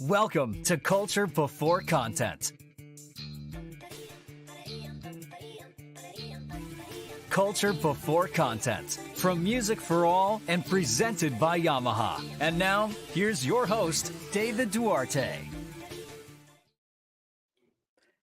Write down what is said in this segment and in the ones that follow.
Welcome to Culture Before Content. Culture Before Content, from Music for All and presented by Yamaha. And now, here's your host, David Duarte.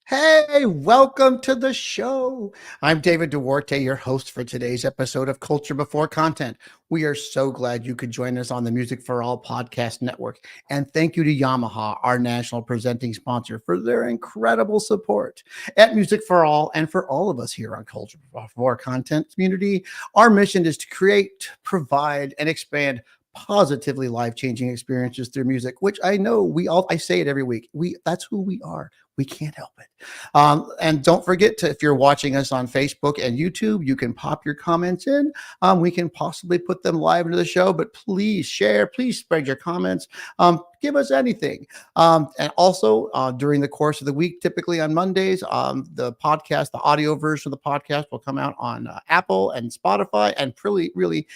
Hey, welcome to the show. I'm David Duarte, your host for today's episode of Culture Before Content. We are so glad you could join us on the Music for All podcast network. And thank you to Yamaha, our national presenting sponsor, for their incredible support. At Music for All and for all of us here on Culture Before Content community, our mission is to create, provide, and expand positively life-changing experiences through music, which I know I say it every week. That's who we are. We can't help it. And don't forget to, if you're watching us on Facebook and YouTube, you can pop your comments in. We can possibly put them live into the show, but please share, please spread your comments. Give us anything. And also during the course of the week, typically on Mondays, the audio version of the podcast will come out on Apple and Spotify and really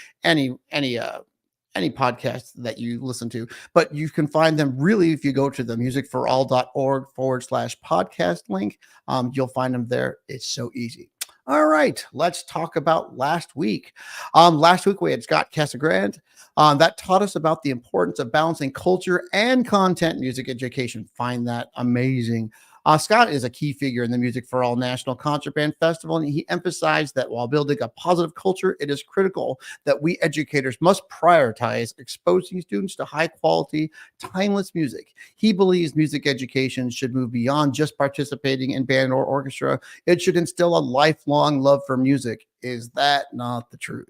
any podcast that you listen to, but you can find them really if you go to the musicforall.org/podcast link. You'll find them there. It's so easy. All right, let's talk about last week. Last week we had Scott Casagrande that taught us about the importance of balancing culture and content music education. Find that amazing. Scott is a key figure in the Music for All National Concert Band Festival, and he emphasized that while building a positive culture, it is critical that we educators must prioritize exposing students to high-quality, timeless music. He believes music education should move beyond just participating in band or orchestra. It should instill a lifelong love for music. Is that not the truth?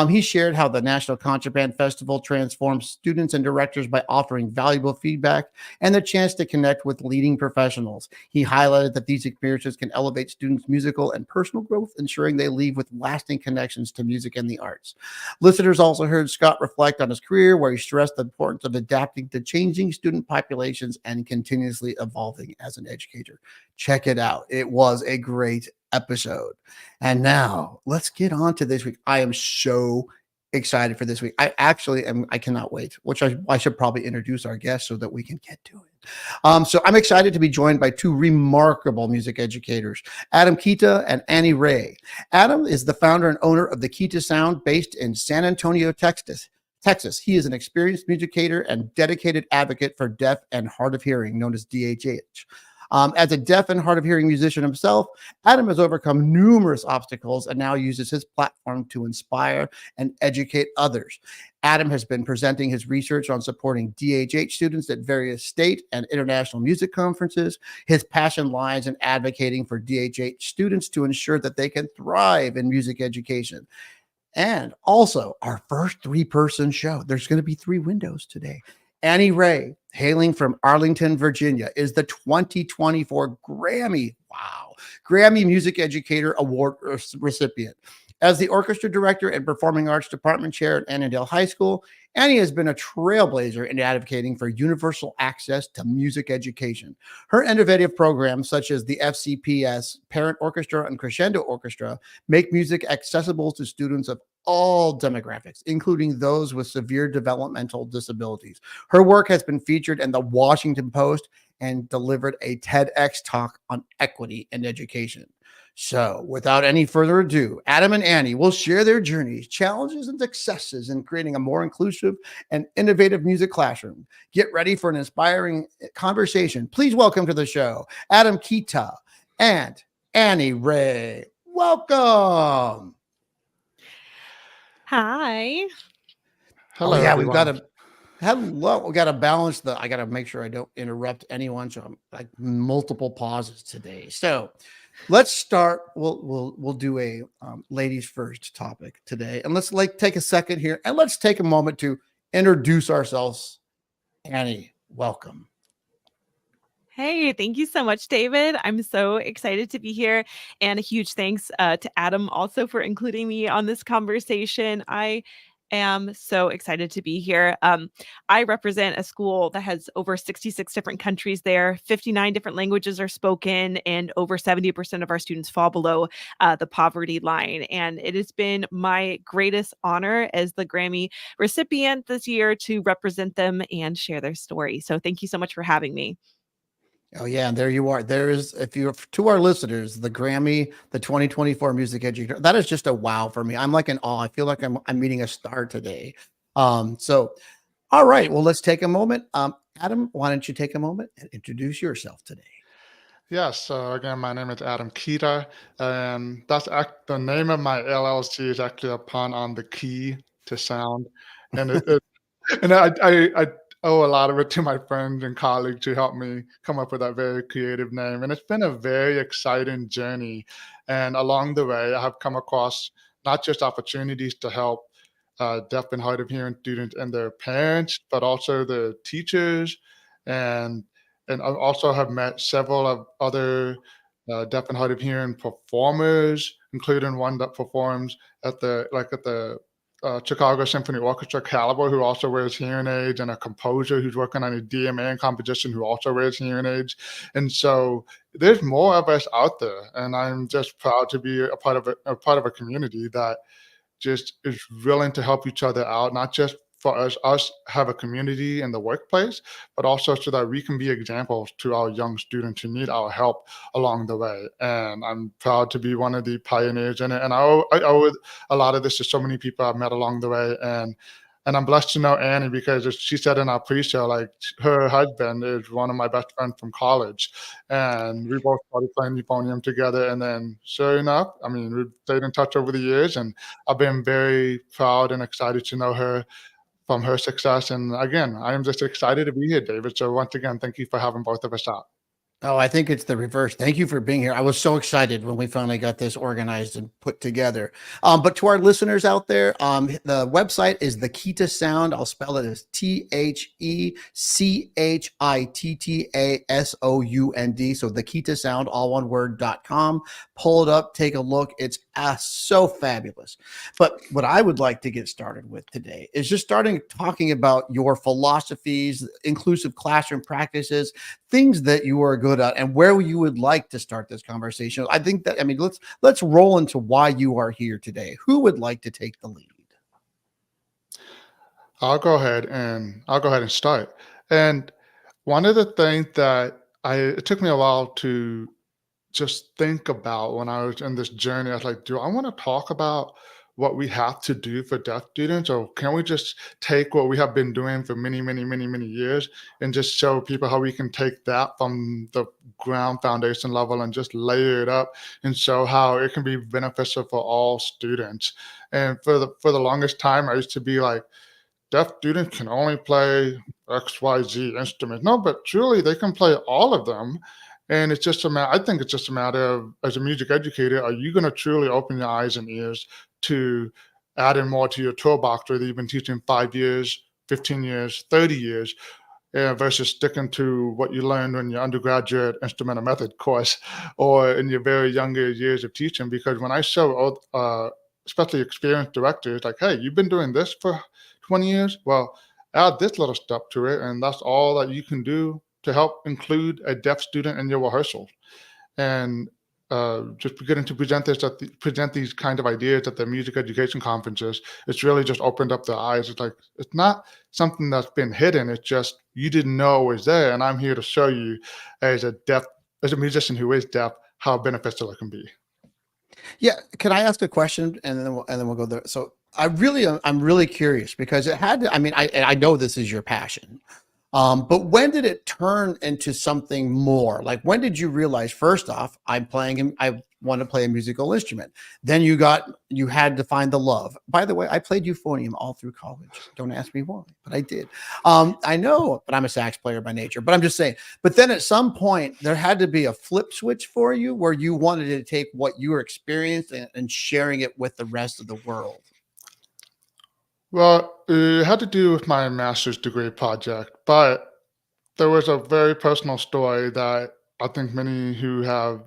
He shared how the National Concert Band Festival transforms students and directors by offering valuable feedback and the chance to connect with leading professionals. He highlighted that these experiences can elevate students' musical and personal growth, ensuring they leave with lasting connections to music and the arts. Listeners also heard Scott reflect on his career, where he stressed the importance of adapting to changing student populations and continuously evolving as an educator. Check it out. It was a great episode. And now let's get on to this week. I am so excited for this week. I cannot wait, which I should probably introduce our guests so that we can get to it. So I'm excited to be joined by two remarkable music educators, Adam Chitta and Annie Ray. Adam is the founder and owner of the Chitta Sound based in San Antonio, Texas. He is an experienced musicator and dedicated advocate for deaf and hard of hearing, known as DHH. As a deaf and hard of hearing musician himself, Adam has overcome numerous obstacles and now uses his platform to inspire and educate others. Adam has been presenting his research on supporting DHH students at various state and international music conferences. His passion lies in advocating for DHH students to ensure that they can thrive in music education. And also, our first three-person show. There's going to be 3 windows today. Annie Ray, hailing from Arlington, Virginia, is the 2024 Grammy Music Educator Award recipient. As the orchestra director and performing arts department chair at Annandale High School, Annie has been a trailblazer in advocating for universal access to music education. Her innovative programs, such as the FCPS, Parent Orchestra, and Crescendo Orchestra, make music accessible to students of all demographics, including those with severe developmental disabilities. Her work has been featured in the Washington Post and delivered a TEDx talk on equity in education. So, without any further ado, Adam and Annie will share their journeys, challenges, and successes in creating a more inclusive and innovative music classroom. Get ready for an inspiring conversation. Please welcome to the show, Adam Chitta and Annie Ray. Welcome. Hi. Hello, We've everyone. got to hello. We got to balance I got to make sure I don't interrupt anyone. So I'm like multiple pauses today. So let's start. We'll do a ladies first topic today, and let's take a second here and let's take a moment to introduce ourselves. Annie, welcome. Hey, thank you so much, David. I'm so excited to be here. And a huge thanks to Adam also for including me on this conversation. I am so excited to be here. I represent a school that has over 66 different countries there, 59 different languages are spoken, and over 70% of our students fall below the poverty line. And it has been my greatest honor as the Grammy recipient this year to represent them and share their story. So thank you so much for having me. Oh yeah, and there you are. There is, if you're to our listeners, the Grammy, the 2024 Music Educator. That is just a wow for me. I'm like in awe. I feel like I'm meeting a star today. So all right, well, let's take a moment. Adam, why don't you take a moment and introduce yourself today? Yes, so again, my name is Adam Chitta, and the name of my LLC is actually a pun on the key to sound, and I owe a lot of it to my friends and colleagues who helped me come up with that very creative name, and it's been a very exciting journey. And along the way, I have come across not just opportunities to help deaf and hard of hearing students and their parents, but also the teachers and I also have met several of other deaf and hard of hearing performers, including one that performs at the Chicago Symphony Orchestra caliber, who also wears hearing aids, and a composer who's working on a DMA and composition who also wears hearing aids. And so there's more of us out there, and I'm just proud to be a part of a community that just is willing to help each other out, not just for us have a community in the workplace, but also so that we can be examples to our young students who need our help along the way. And I'm proud to be one of the pioneers in it. And I owe a lot of this to so many people I've met along the way. And I'm blessed to know Annie because as she said in our pre-show, like her husband is one of my best friends from college, and we both started playing euphonium together. And then, sure enough, I mean, we've stayed in touch over the years, and I've been very proud and excited to know her from her success. And again, I am just excited to be here, David. So once again, thank you for having both of us out. Oh, I think it's the reverse. Thank you for being here. I was so excited when we finally got this organized and put together. But to our listeners out there, the website is the Chitta Sound. I'll spell it as TheChittaSound. So the Chitta Sound, all one word.com. Pull it up, take a look. It's so fabulous. But what I would like to get started with today is just starting talking about your philosophies, inclusive classroom practices, things that you are good at, and where you would like to start this conversation. I think that, I mean, let's roll into why you are here today. Who would like to take the lead? I'll go ahead and start. And one of the things that it took me a while to just think about when I was in this journey. I was like, do I want to talk about what we have to do for deaf students, or can we just take what we have been doing for many, many, many, many years and just show people how we can take that from the ground foundation level and just layer it up and show how it can be beneficial for all students. And for the longest time, I used to be like, deaf students can only play XYZ instrument. No, but truly they can play all of them. And it's just a matter, I think it's just a matter of, as a music educator, are you going to truly open your eyes and ears to adding more to your toolbox, whether you've been teaching 5 years, 15 years, 30 years, versus sticking to what you learned in your undergraduate instrumental method course or in your very younger years of teaching? Because when I show, especially experienced directors, like, hey, you've been doing this for 20 years, well, add this little step to it, and that's all that you can do to help include a deaf student in your rehearsal. And just beginning to present these kind of ideas at the music education conferences, it's really just opened up their eyes. It's like, it's not something that's been hidden. It's just you didn't know it was there, and I'm here to show you as a musician who is deaf, how beneficial it can be. Yeah, can I ask a question and then we'll go there. So I'm really curious because it had to, I mean, I know this is your passion. But when did it turn into something more? Like, when did you realize, first off, I want to play a musical instrument. Then you had to find the love. By the way, I played euphonium all through college. Don't ask me why, but I did. I know, but I'm a sax player by nature, but I'm just saying, but then at some point there had to be a flip switch for you where you wanted to take what you were experiencing and sharing it with the rest of the world. Well, it had to do with my master's degree project, but there was a very personal story that I think many who have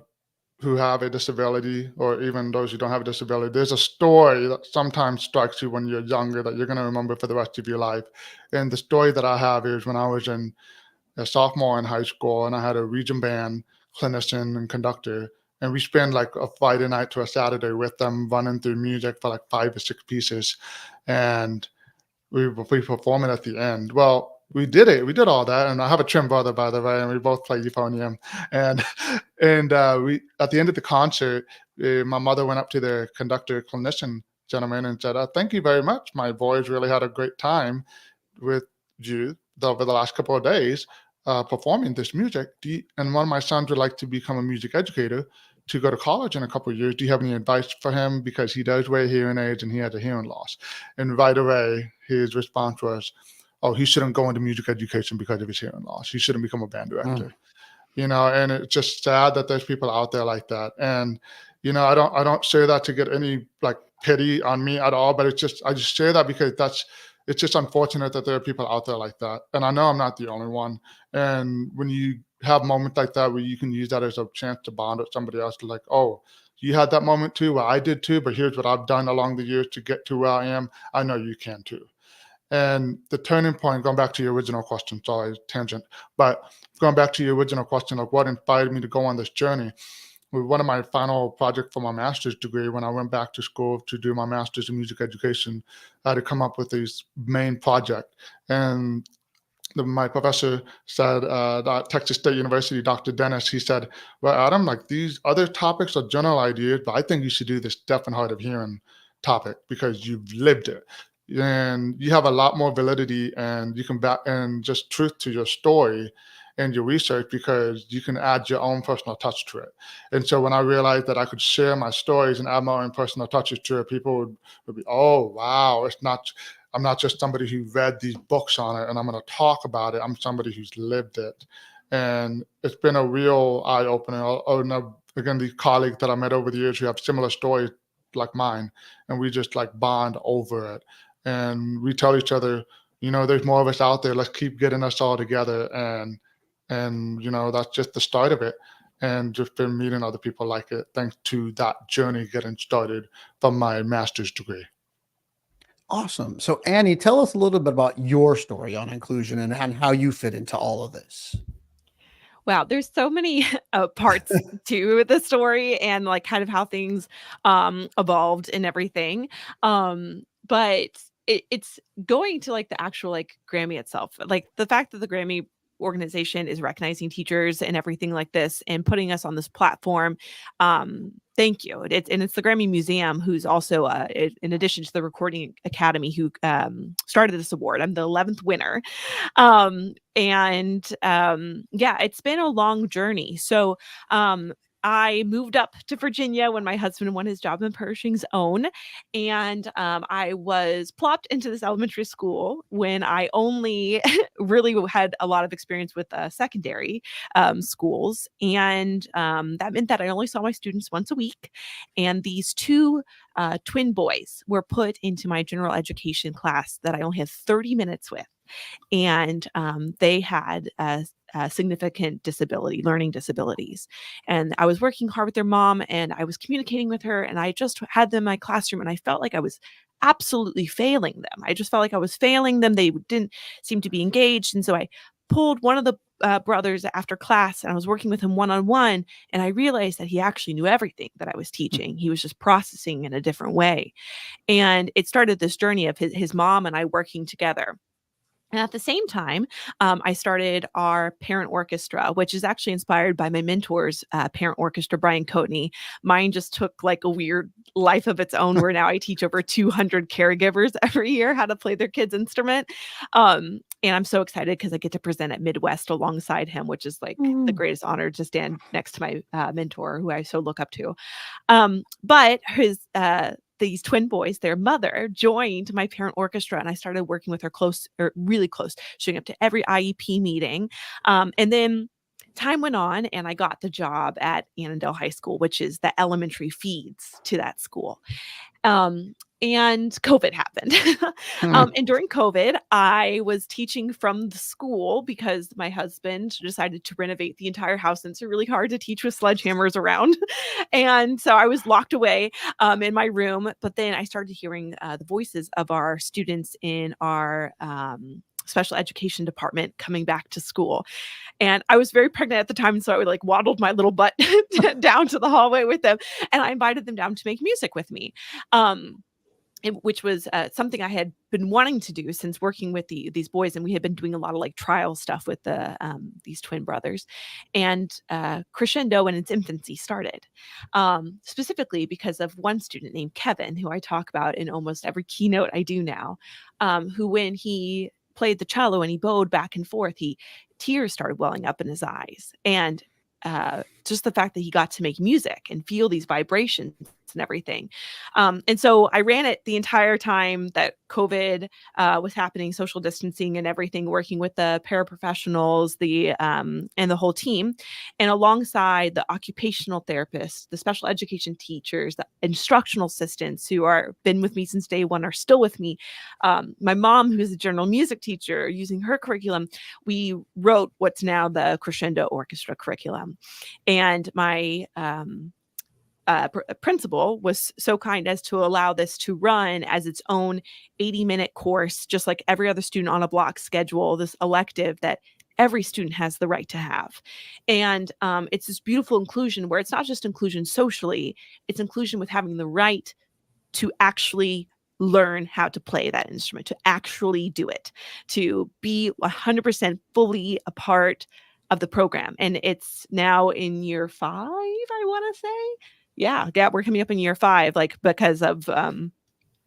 who have a disability, or even those who don't have a disability, there's a story that sometimes strikes you when you're younger that you're going to remember for the rest of your life. And the story that I have is when I was in a sophomore in high school, and I had a region band clinician and conductor, and we spent like a Friday night to a Saturday with them running through music for like 5 or 6 pieces, and we perform it at the end. Well, we did it. We did all that, and I have a twin brother, by the way, and we both play euphonium. And we at the end of the concert, my mother went up to the conductor clinician gentleman and said, "Thank you very much. My boys really had a great time with you over the last couple of days performing this music. And one of my sons would like to become a music educator to go to college in a couple of years. Do you have any advice for him? Because he does wear hearing aids and he has a hearing loss." And right away, his response was, "Oh, he shouldn't go into music education because of his hearing loss. He shouldn't become a band director." And it's just sad that there's people out there like that. And I don't say that to get any like pity on me at all, but I just say that because it's just unfortunate that there are people out there like that. And I know I'm not the only one. And when you have moments like that where you can use that as a chance to bond with somebody else, to like, "Oh, you had that moment too, well, I did too, but here's what I've done along the years to get to where I am. I know you can too." And the turning point, going back to your original question, sorry, tangent, but going back to your original question of what inspired me to go on this journey, with one of my final projects for my master's degree, when I went back to school to do my master's in music education, I had to come up with this main project. And my professor said, at Texas State University, Dr. Dennis, he said, "Well, Adam, like these other topics are general ideas, but I think you should do this deaf and hard of hearing topic because you've lived it. And you have a lot more validity, and you can back and just truth to your story and your research, because you can add your own personal touch to it." And so when I realized that I could share my stories and add my own personal touches to it, people would be, "Oh, wow, I'm not just somebody who read these books on it and I'm going to talk about it. I'm somebody who's lived it." And it's been a real eye opener. Oh, no, again, the colleagues that I met over the years who have similar stories like mine, and we just like bond over it. And we tell each other, there's more of us out there. Let's keep getting us all together. And that's just the start of it. And just been meeting other people like it, thanks to that journey getting started from my master's degree. Awesome. So, Annie, tell us a little bit about your story on inclusion and how you fit into all of this. Wow, there's so many parts to the story, and like kind of how things evolved and everything. But it's going to like the actual like Grammy itself. Like the fact that the Grammy organization is recognizing teachers and everything like this and putting us on this platform. Thank you. It's the Grammy Museum who's also in addition to the Recording Academy who started this award. I'm the 11th winner. Yeah, it's been a long journey. So I moved up to Virginia when my husband won his job in Pershing's Own, and I was plopped into this elementary school when I only really had a lot of experience with secondary schools, and that meant that I only saw my students once a week. And these two twin boys were put into my general education class that I only had 30 minutes with, and they had a significant disability, learning disabilities. And I was working hard with their mom, and I was communicating with her, and I just had them in my classroom, and I felt like I was absolutely failing them. I just felt like I was failing them. They didn't seem to be engaged. And so I pulled one of the brothers after class, and I was working with him one-on-one, and I realized that he actually knew everything that I was teaching. He was just processing in a different way. And it started this journey of his mom and I working together. And at the same time, I started our parent orchestra, which is actually inspired by my mentor's parent orchestra, Brian Coatney. Mine just took like a weird life of its own, where now I teach over 200 caregivers every year how to play their kids' instrument. And I'm so excited because I get to present at Midwest alongside him, which is like the greatest honor to stand next to my mentor, who I so look up to. But these twin boys, their mother joined my parent orchestra, and I started working with her really close, showing up to every IEP meeting. And then time went on, and I got the job at Annandale High School, which is the elementary feeds to that school. And COVID happened. Hmm. And during COVID, I was teaching from the school because my husband decided to renovate the entire house, and it's really hard to teach with sledgehammers around. And so I was locked away in my room. But then I started hearing the voices of our students in our special education department coming back to school. And I was very pregnant at the time, so I would like waddled my little butt down to the hallway with them, and I invited them down to make music with me. Which was something I had been wanting to do since working with these boys, and we had been doing a lot of like trial stuff with these twin brothers, and Crescendo in its infancy started, specifically because of one student named Kevin, who I talk about in almost every keynote I do now, who when he played the cello and he bowed back and forth, tears started welling up in his eyes, and just the fact that he got to make music and feel these vibrations and everything. And so I ran it the entire time that COVID was happening, social distancing and everything, working with the paraprofessionals, and the whole team, and alongside the occupational therapists, the special education teachers, the instructional assistants who are been with me since day one are still with me. My mom, who's a general music teacher, using her curriculum, we wrote what's now the Crescendo Orchestra curriculum. And my principal was so kind as to allow this to run as its own 80-minute course, just like every other student on a block schedule, this elective that every student has the right to have. And it's this beautiful inclusion where it's not just inclusion socially, it's inclusion with having the right to actually learn how to play that instrument, to actually do it, to be 100% fully a part of the program. And it's now in year 5, I want to say. Yeah, we're coming up in year 5, like because of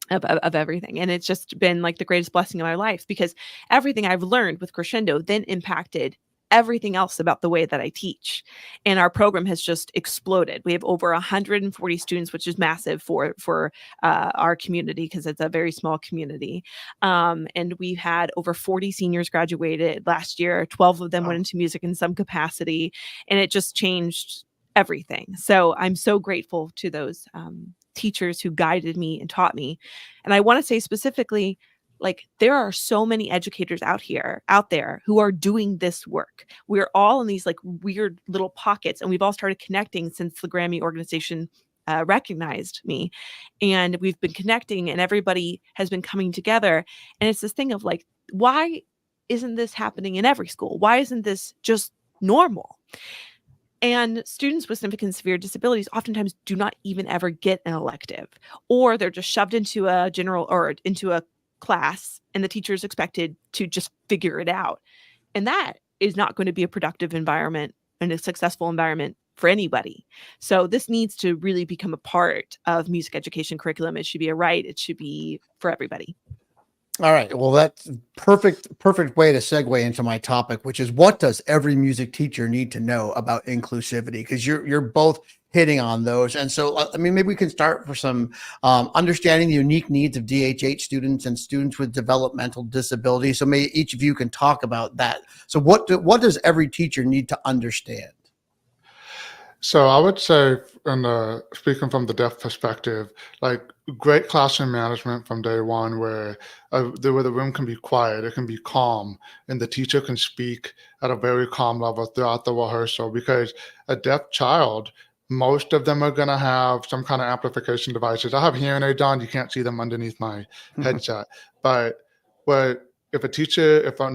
everything. And it's just been like the greatest blessing of my life, because everything I've learned with Crescendo then impacted everything else about the way that I teach. And our program has just exploded. We have over 140 students, which is massive for our community, because it's a very small community. And we had over 40 seniors graduated last year. 12 of them went into music in some capacity, and it just changed everything. So I'm so grateful to those teachers who guided me and taught me. And I want to say specifically, like, there are so many educators out there who are doing this work. We're all in these like weird little pockets, and we've all started connecting since the Grammy organization recognized me, and we've been connecting, and everybody has been coming together. And it's this thing of like, why isn't this happening in every school? Why isn't this just normal? And students with significant severe disabilities oftentimes do not even ever get an elective, or they're just shoved into a general or into a class, and the teacher is expected to just figure it out. And that is not going to be a productive environment and a successful environment for anybody. So this needs to really become a part of music education curriculum. It should be a right. It should be for everybody. All right. Well, that's perfect way to segue into my topic, which is, what does every music teacher need to know about inclusivity? Because you're both hitting on those. And so, I mean, maybe we can start for some understanding the unique needs of DHH students and students with developmental disabilities. So maybe each of you can talk about that. So what does every teacher need to understand? So I would say, speaking from the deaf perspective, like great classroom management from day one, where the room can be quiet, it can be calm, and the teacher can speak at a very calm level throughout the rehearsal. Because a deaf child, most of them are going to have some kind of amplification devices. I have hearing aids on; you can't see them underneath my headset. But no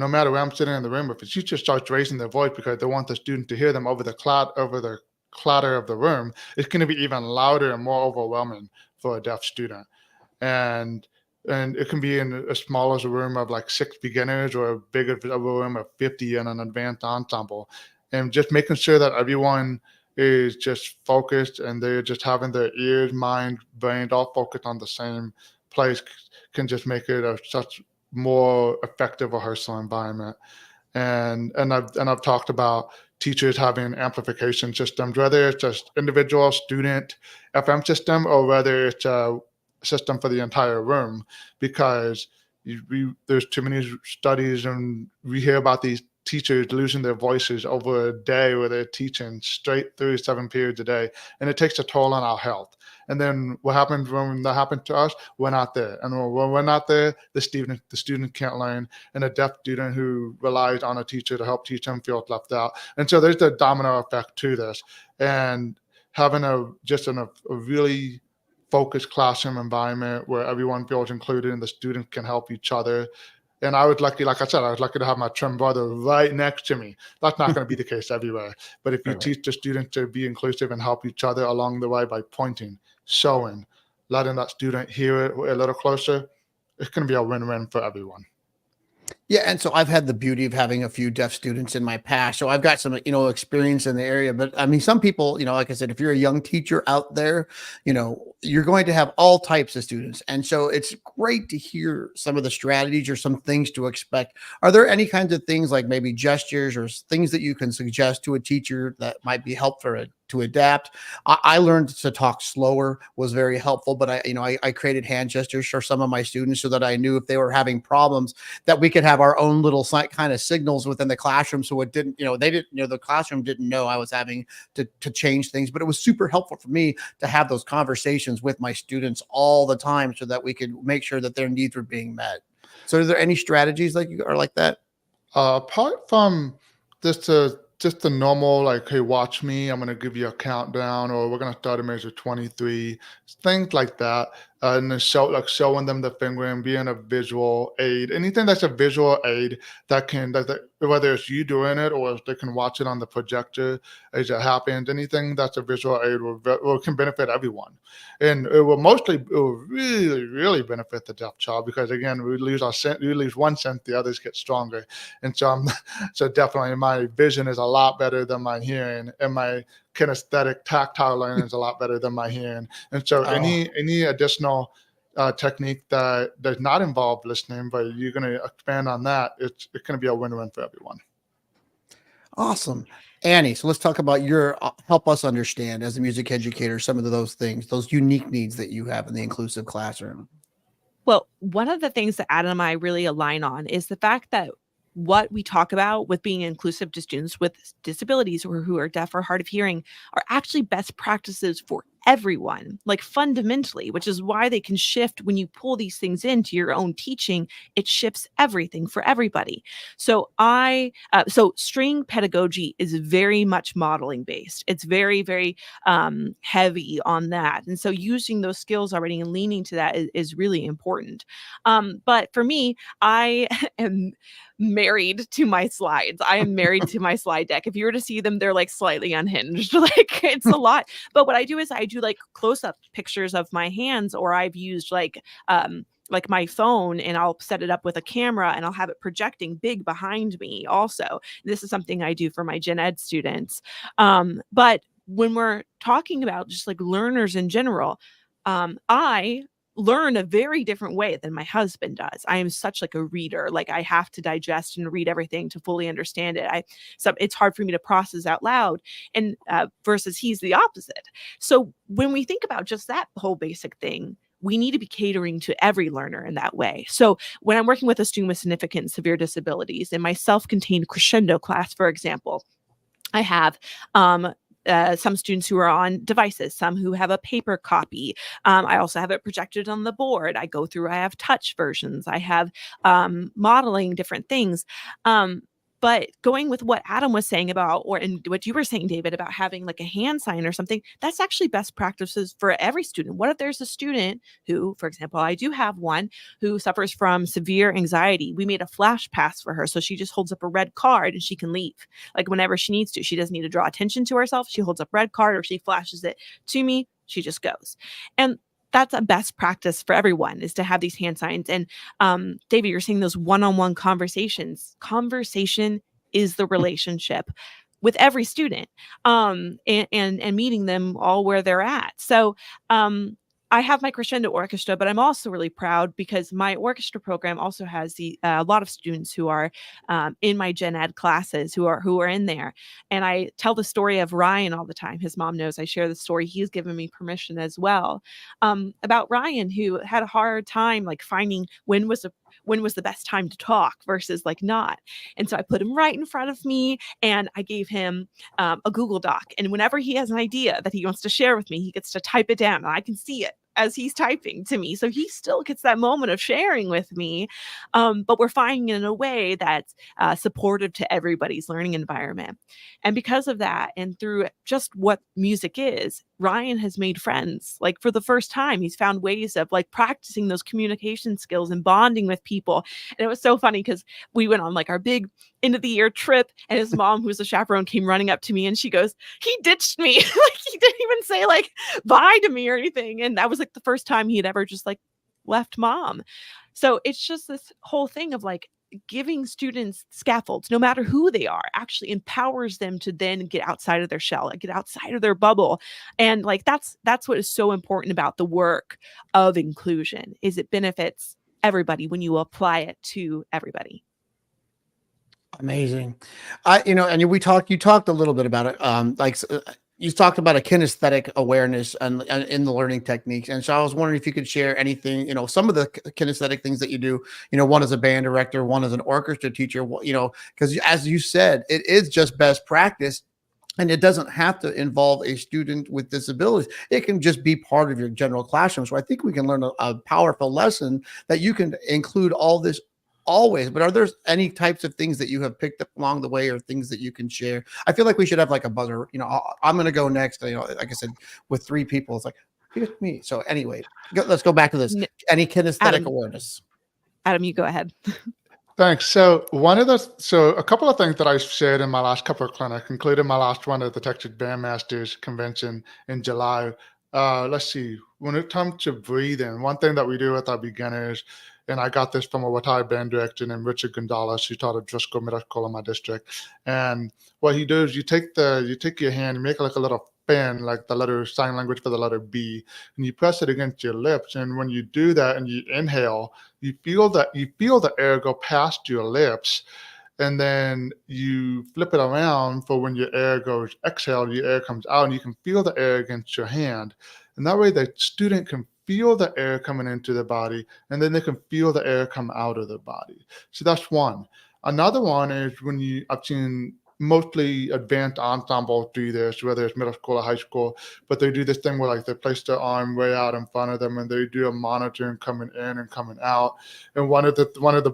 matter where I'm sitting in the room, if a teacher starts raising their voice because they want the student to hear them over the clatter of the room, it's going to be even louder and more overwhelming for a deaf student. And it can be in as small as a room of like 6 beginners, or a bigger room of 50 in an advanced ensemble. And just making sure that everyone is just focused and they're just having their ears, mind, brain all focused on the same place can just make it a such more effective rehearsal environment. And I've talked about teachers having amplification systems, whether it's just individual student FM system or whether it's a system for the entire room, because there's too many studies and we hear about these teachers losing their voices over a day where they're teaching straight through 7 periods a day, and it takes a toll on our health. And then what happens when that happened to us? We're not there. And when we're not there, the student can't learn. And a deaf student who relies on a teacher to help teach them feels left out. And so there's the domino effect to this. And having a really focused classroom environment where everyone feels included and the students can help each other. And I was lucky, like I said, I was lucky to have my twin brother right next to me. That's not going to be the case everywhere. But if you Right. teach the students to be inclusive and help each other along the way by pointing, showing, letting that student hear it a little closer, it's going to be a win-win for everyone. Yeah, and so I've had the beauty of having a few deaf students in my past, so I've got some, experience in the area. But I mean, some people, like I said, if you're a young teacher out there, you're going to have all types of students, and so it's great to hear some of the strategies or some things to expect. Are there any kinds of things like maybe gestures or things that you can suggest to a teacher that might be helpful to adapt? I learned to talk slower was very helpful, but I created hand gestures for some of my students so that I knew if they were having problems that we could have our own little kind of signals within the classroom. So it didn't, the classroom didn't know I was having to change things, but it was super helpful for me to have those conversations with my students all the time so that we could make sure that their needs were being met. So are there any strategies like you are like that? Apart from just the normal, like, hey, watch me, I'm going to give you a countdown, or we're going to start at measure 23, things like that. And then showing them the finger and being a visual aid, anything that's a visual aid that whether it's you doing it or if they can watch it on the projector as it happens, anything that's a visual aid can benefit everyone. And it will really, really benefit the deaf child, because again, we lose 1 sense, the others get stronger. And so so definitely my vision is a lot better than my hearing, and my kinesthetic tactile learning is a lot better than my hearing. And so any additional technique that does not involve listening, but you're going to expand on that, it's going to be a win-win for everyone. Awesome. Annie, so let's talk about help us understand as a music educator some of those things, those unique needs that you have in the inclusive classroom. Well, one of the things that Adam and I really align on is the fact that what we talk about with being inclusive to students with disabilities or who are deaf or hard of hearing are actually best practices for everyone, like fundamentally, which is why they can shift when you pull these things into your own teaching. It shifts everything for everybody. So so string pedagogy is very much modeling based. It's very, very heavy on that. And so using those skills already and leaning to that is really important. But for me, I am married to my slides. I am married to my slide deck. If you were to see them, they're like slightly unhinged. Like it's a lot. But what I do is I do like close-up pictures of my hands, or I've used like my phone, and I'll set it up with a camera and I'll have it projecting big behind me also. This is something I do for my gen ed students. But when we're talking about just like learners in general, I learn a very different way than my husband does. I am such like a reader. Like I have to digest and read everything to fully understand it. So it's hard for me to process out loud, and versus he's the opposite. So when we think about just that whole basic thing, we need to be catering to every learner in that way. So when I'm working with a student with significant and severe disabilities in my self-contained crescendo class, for example, I have some students who are on devices, some who have a paper copy. I also have it projected on the board. I have touch versions. I have modeling different things. But going with what Adam was saying and what you were saying, David, about having like a hand sign or something, that's actually best practices for every student. What if there's a student who, for example, I do have one who suffers from severe anxiety? We made a flash pass for her. So she just holds up a red card and she can leave like whenever she needs to. She doesn't need to draw attention to herself. She holds up red card or she flashes it to me. She just goes. And that's a best practice for everyone, is to have these hand signs. And David, you're saying those one-on-one conversations. Conversation is the relationship with every student, and meeting them all where they're at. So I have my crescendo orchestra, but I'm also really proud because my orchestra program also has a lot of students who are in my gen ed classes who are in there. And I tell the story of Ryan all the time. His mom knows I share the story. He's given me permission as well, about Ryan, who had a hard time like finding when was when was the best time to talk versus like not. And so I put him right in front of me and I gave him a Google Doc. And whenever he has an idea that he wants to share with me, he gets to type it down and I can see it as he's typing to me. So he still gets that moment of sharing with me. But we're finding it in a way that's supportive to everybody's learning environment. And because of that, and through just what music is, Ryan has made friends. Like for the first time, he's found ways of like practicing those communication skills and bonding with people. And it was so funny because we went on like our big end of the year trip, and his mom, who was a chaperone, came running up to me and she goes, "He ditched me." Like he didn't even say like bye to me or anything. And that was like the first time he had ever just like left mom. So it's just this whole thing of like giving students scaffolds, no matter who they are, actually empowers them to then get outside of their shell, like get outside of their bubble. And like that's what is so important about the work of inclusion, is it benefits everybody when you apply it to everybody. Amazing. And you talked a little bit about it. You talked about a kinesthetic awareness and in the learning techniques. And so I was wondering if you could share anything, some of the kinesthetic things that you do, one as a band director, one as an orchestra teacher, because as you said, it is just best practice. And it doesn't have to involve a student with disabilities. It can just be part of your general classroom. So I think we can learn a powerful lesson that you can include all this always. But are there any types of things that you have picked up along the way, or things that you can share? I feel like we should have like a buzzer. I'm going to go next. Like I said, with 3 people, it's like, here's me. So anyway, let's go back to this. Any kinesthetic awareness? Adam, you go ahead. Thanks. So a couple of things that I shared in my last couple of clinics, including my last one at the Texas Bandmasters Convention in July. Let's see. When it comes to breathing, one thing that we do with our beginners, and I got this from a retired band director named Richard Gonzalez, who taught at Driscoll Middle School in my district. And what he does, you take your hand, you make like a little fan, like the letter sign language for the letter B, and you press it against your lips. And when you do that and you inhale, you feel the air go past your lips. And then you flip it around for when your air goes exhale, your air comes out, and you can feel the air against your hand. And that way the student can feel the air coming into the body, and then they can feel the air come out of the body. So that's one. Another one is I've seen mostly advanced ensembles do this, whether it's middle school or high school, but they do this thing where like they place their arm way out in front of them and they do a monitoring coming in and coming out. And one of the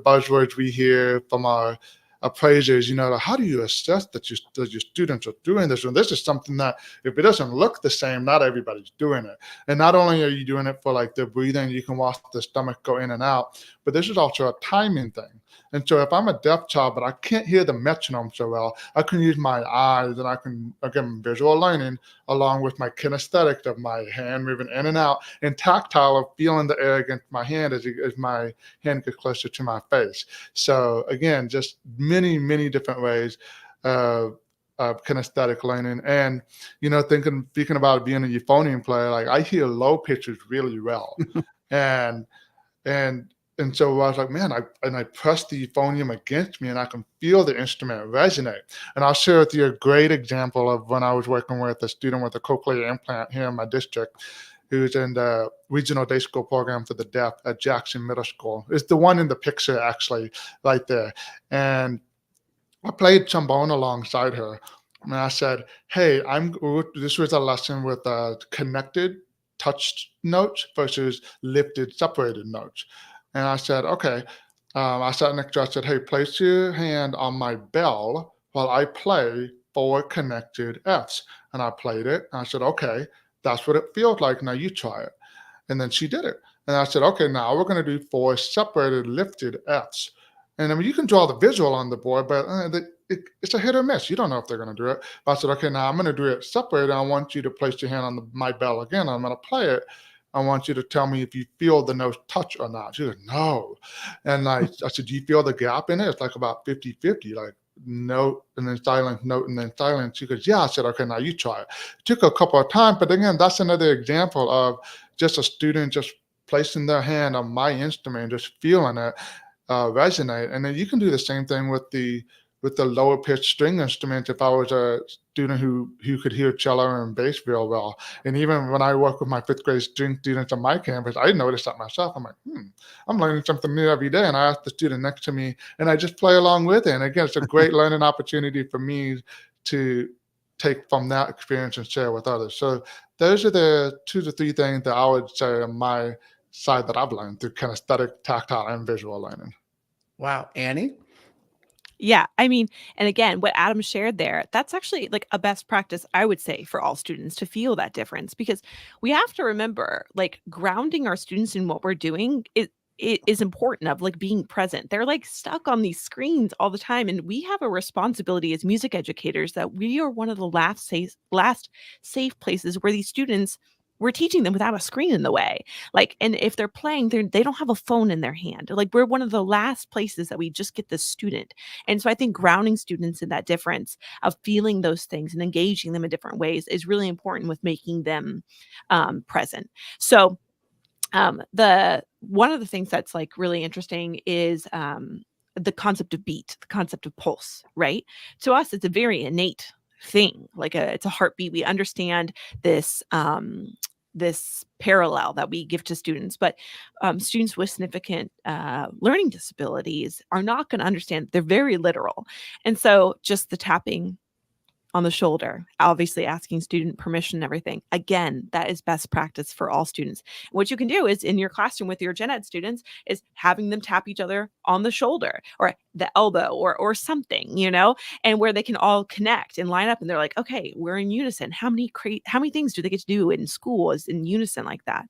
buzzwords we hear from our appraisers, how do you assess that your students are doing this? And this is something that if it doesn't look the same, not everybody's doing it. And not only are you doing it for like the breathing, you can watch the stomach go in and out, but this is also a timing thing. And so if I'm a deaf child, but I can't hear the metronome so well, I can use my eyes and I can, again, visual learning along with my kinesthetic of my hand moving in and out, and tactile of feeling the air against my hand as my hand gets closer to my face. So again, just many, many different ways of kinesthetic learning. And, speaking about being a euphonium player, like I hear low pitches really well. And so I was like, man, I press the euphonium against me and I can feel the instrument resonate. And I'll share with you a great example of when I was working with a student with a cochlear implant here in my district, who's in the regional day school program for the deaf at Jackson Middle School. It's the one in the picture actually right there. And I played trombone alongside her. And I said, hey, this was a lesson with connected touched notes versus lifted separated notes. And I said, okay. I sat next to her. I said, hey, place your hand on my bell while I play 4 connected Fs. And I played it. And I said, okay, that's what it feels like. Now you try it. And then she did it. And I said, okay, now we're going to do 4 separated lifted Fs. And I mean, you can draw the visual on the board, but it's a hit or miss. You don't know if they're going to do it. But I said, okay, now I'm going to do it separated. I want you to place your hand on my bell again. I'm going to play it. I want you to tell me if you feel the note touch or not. She goes, no. And I said, do you feel the gap in it? It's like about 50-50, like note and then silence, note and then silence. She goes, yeah. I said, okay, now you try it. It took a couple of times, but again, that's another example of just a student just placing their hand on my instrument, just feeling it resonate. And then you can do the same thing with the with the lower pitched string instruments if I was a student who could hear cello and bass real well. And even when I work with my fifth grade string students on my campus, I noticed that myself. I'm like, I'm learning something new every day. And I ask the student next to me and I just play along with it. And again, it's a great learning opportunity for me to take from that experience and share with others. So those are the 2 to 3 things that I would say on my side that I've learned through kinesthetic, tactile, and visual learning. Wow. Annie? Yeah, I mean, and again, what Adam shared there, that's actually like a best practice, I would say, for all students to feel that difference, because we have to remember, like, grounding our students in what we're doing, it is important, of like being present. They're like stuck on these screens all the time. And we have a responsibility as music educators that we are one of the last safe places where these students, we're teaching them without a screen in the way. Like, and if they're playing, they don't have a phone in their hand. Like, we're one of the last places that we just get the student. And so I think grounding students in that difference of feeling those things and engaging them in different ways is really important with making them present. So the one of the things that's like really interesting is the concept of beat, the concept of pulse, right? To us, it's a very innate thing. Like it's a heartbeat. We understand this parallel that we give to students, but students with significant learning disabilities are not going to understand. They're very literal. And so just the tapping on the shoulder, obviously asking student permission and everything. Again, that is best practice for all students. What you can do is in your classroom with your gen ed students is having them tap each other on the shoulder or the elbow or something, and where they can all connect and line up and they're like, okay, we're in unison. How many things do they get to do in school is in unison like that?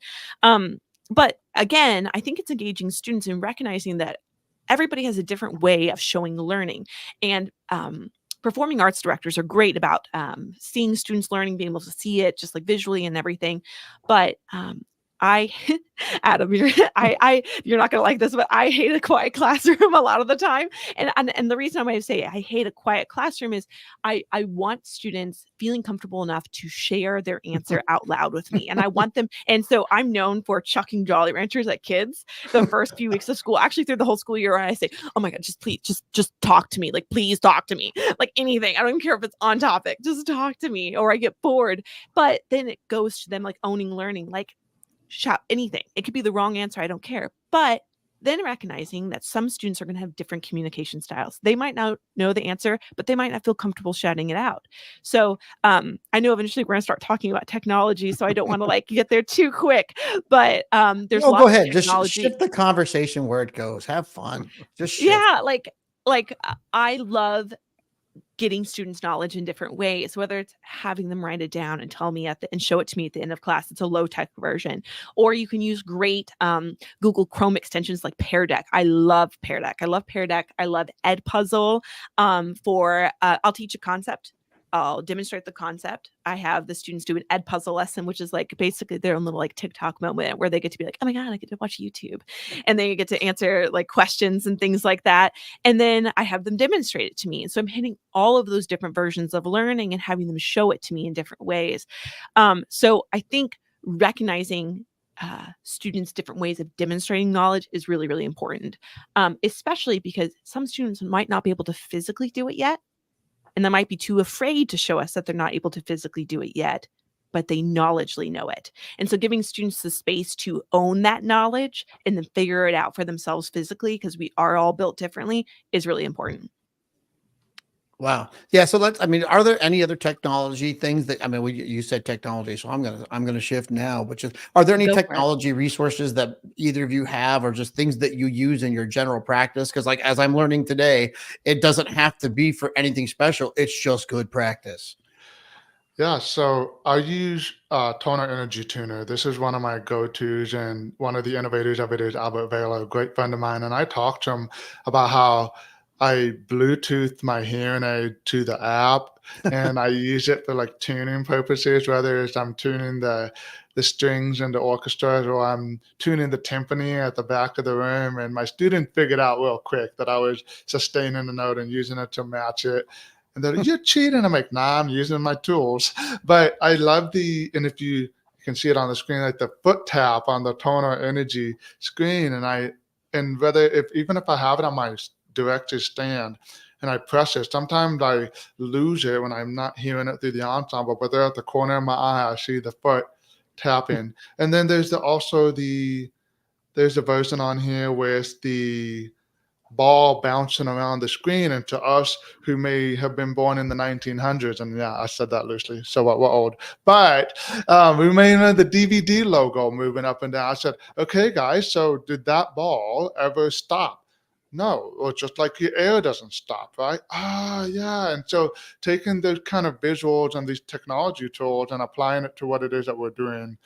But again, I think it's engaging students in recognizing that everybody has a different way of showing learning. And performing arts directors are great about seeing students learning, being able to see it just like visually and everything. But Adam, you're not gonna like this, but I hate a quiet classroom a lot of the time. And the reason I might say I hate a quiet classroom is I want students feeling comfortable enough to share their answer out loud with me. And I want them, and so I'm known for chucking Jolly Ranchers at kids the first few weeks of school, actually through the whole school year. I say, oh my God, just please, just talk to me. Like, please talk to me. Like anything. I don't even care if it's on topic. Just talk to me, or I get bored. But then it goes to them like owning learning, like shout anything. It could be the wrong answer. I don't care. But then recognizing that some students are going to have different communication styles. They might not know the answer, but they might not feel comfortable shouting it out. So I know eventually we're going to start talking about technology, so I don't want to like get there too quick. But there's lots go ahead. of Just technology. shift the conversation where it goes. Have fun. Just shift. Yeah, like I love getting students knowledge in different ways, whether it's having them write it down and tell me and show it to me at the end of class. It's a low tech version, or you can use great Google Chrome extensions like Pear Deck. I love Pear Deck. I love Pear Deck. I love Edpuzzle for I'll teach a concept. I'll demonstrate the concept. I have the students do an Edpuzzle lesson, which is like basically their own little like TikTok moment where they get to be like, oh my God, I get to watch YouTube. And then you get to answer like questions and things like that. And then I have them demonstrate it to me. And so I'm hitting all of those different versions of learning and having them show it to me in different ways. So I think recognizing students' different ways of demonstrating knowledge is really, really important, especially because some students might not be able to physically do it yet. And they might be too afraid to show us that they're not able to physically do it yet, but they knowledgeably know it. And so giving students the space to own that knowledge and then figure it out for themselves physically, because we are all built differently, is really important. Wow. Yeah. So are there any other technology things that, you said technology, so I'm going to shift now, which is, are there any technology resources that either of you have, or just things that you use in your general practice? Cause like, as I'm learning today, it doesn't have to be for anything special. It's just good practice. Yeah, so I use Toner Energy Tuner. This is one of my go-tos, and one of the innovators of it is Albert Vela, a great friend of mine. And I talked to him about how I Bluetooth my hearing aid to the app, and I use it for like tuning purposes, whether it's I'm tuning the strings in the orchestra or I'm tuning the timpani at the back of the room. And my student figured out real quick that I was sustaining the note and using it to match it. And they're like, you're cheating. I'm like, nah, I'm using my tools. But I love and if you can see it on the screen, like the foot tap on the Toner Energy screen. And even if I have it on my director's stand and I press it. Sometimes I lose it when I'm not hearing it through the ensemble, but there at the corner of my eye, I see the foot tapping. And then there's there's a version on here where it's the ball bouncing around the screen, and to us who may have been born in the 1900s, and yeah, I said that loosely, so we're old, but we may know the DVD logo moving up and down. I said, okay guys, so did that ball ever stop? No. Or just like your air doesn't stop, right? Yeah. And so taking those kind of visuals and these technology tools and applying it to what it is that we're doing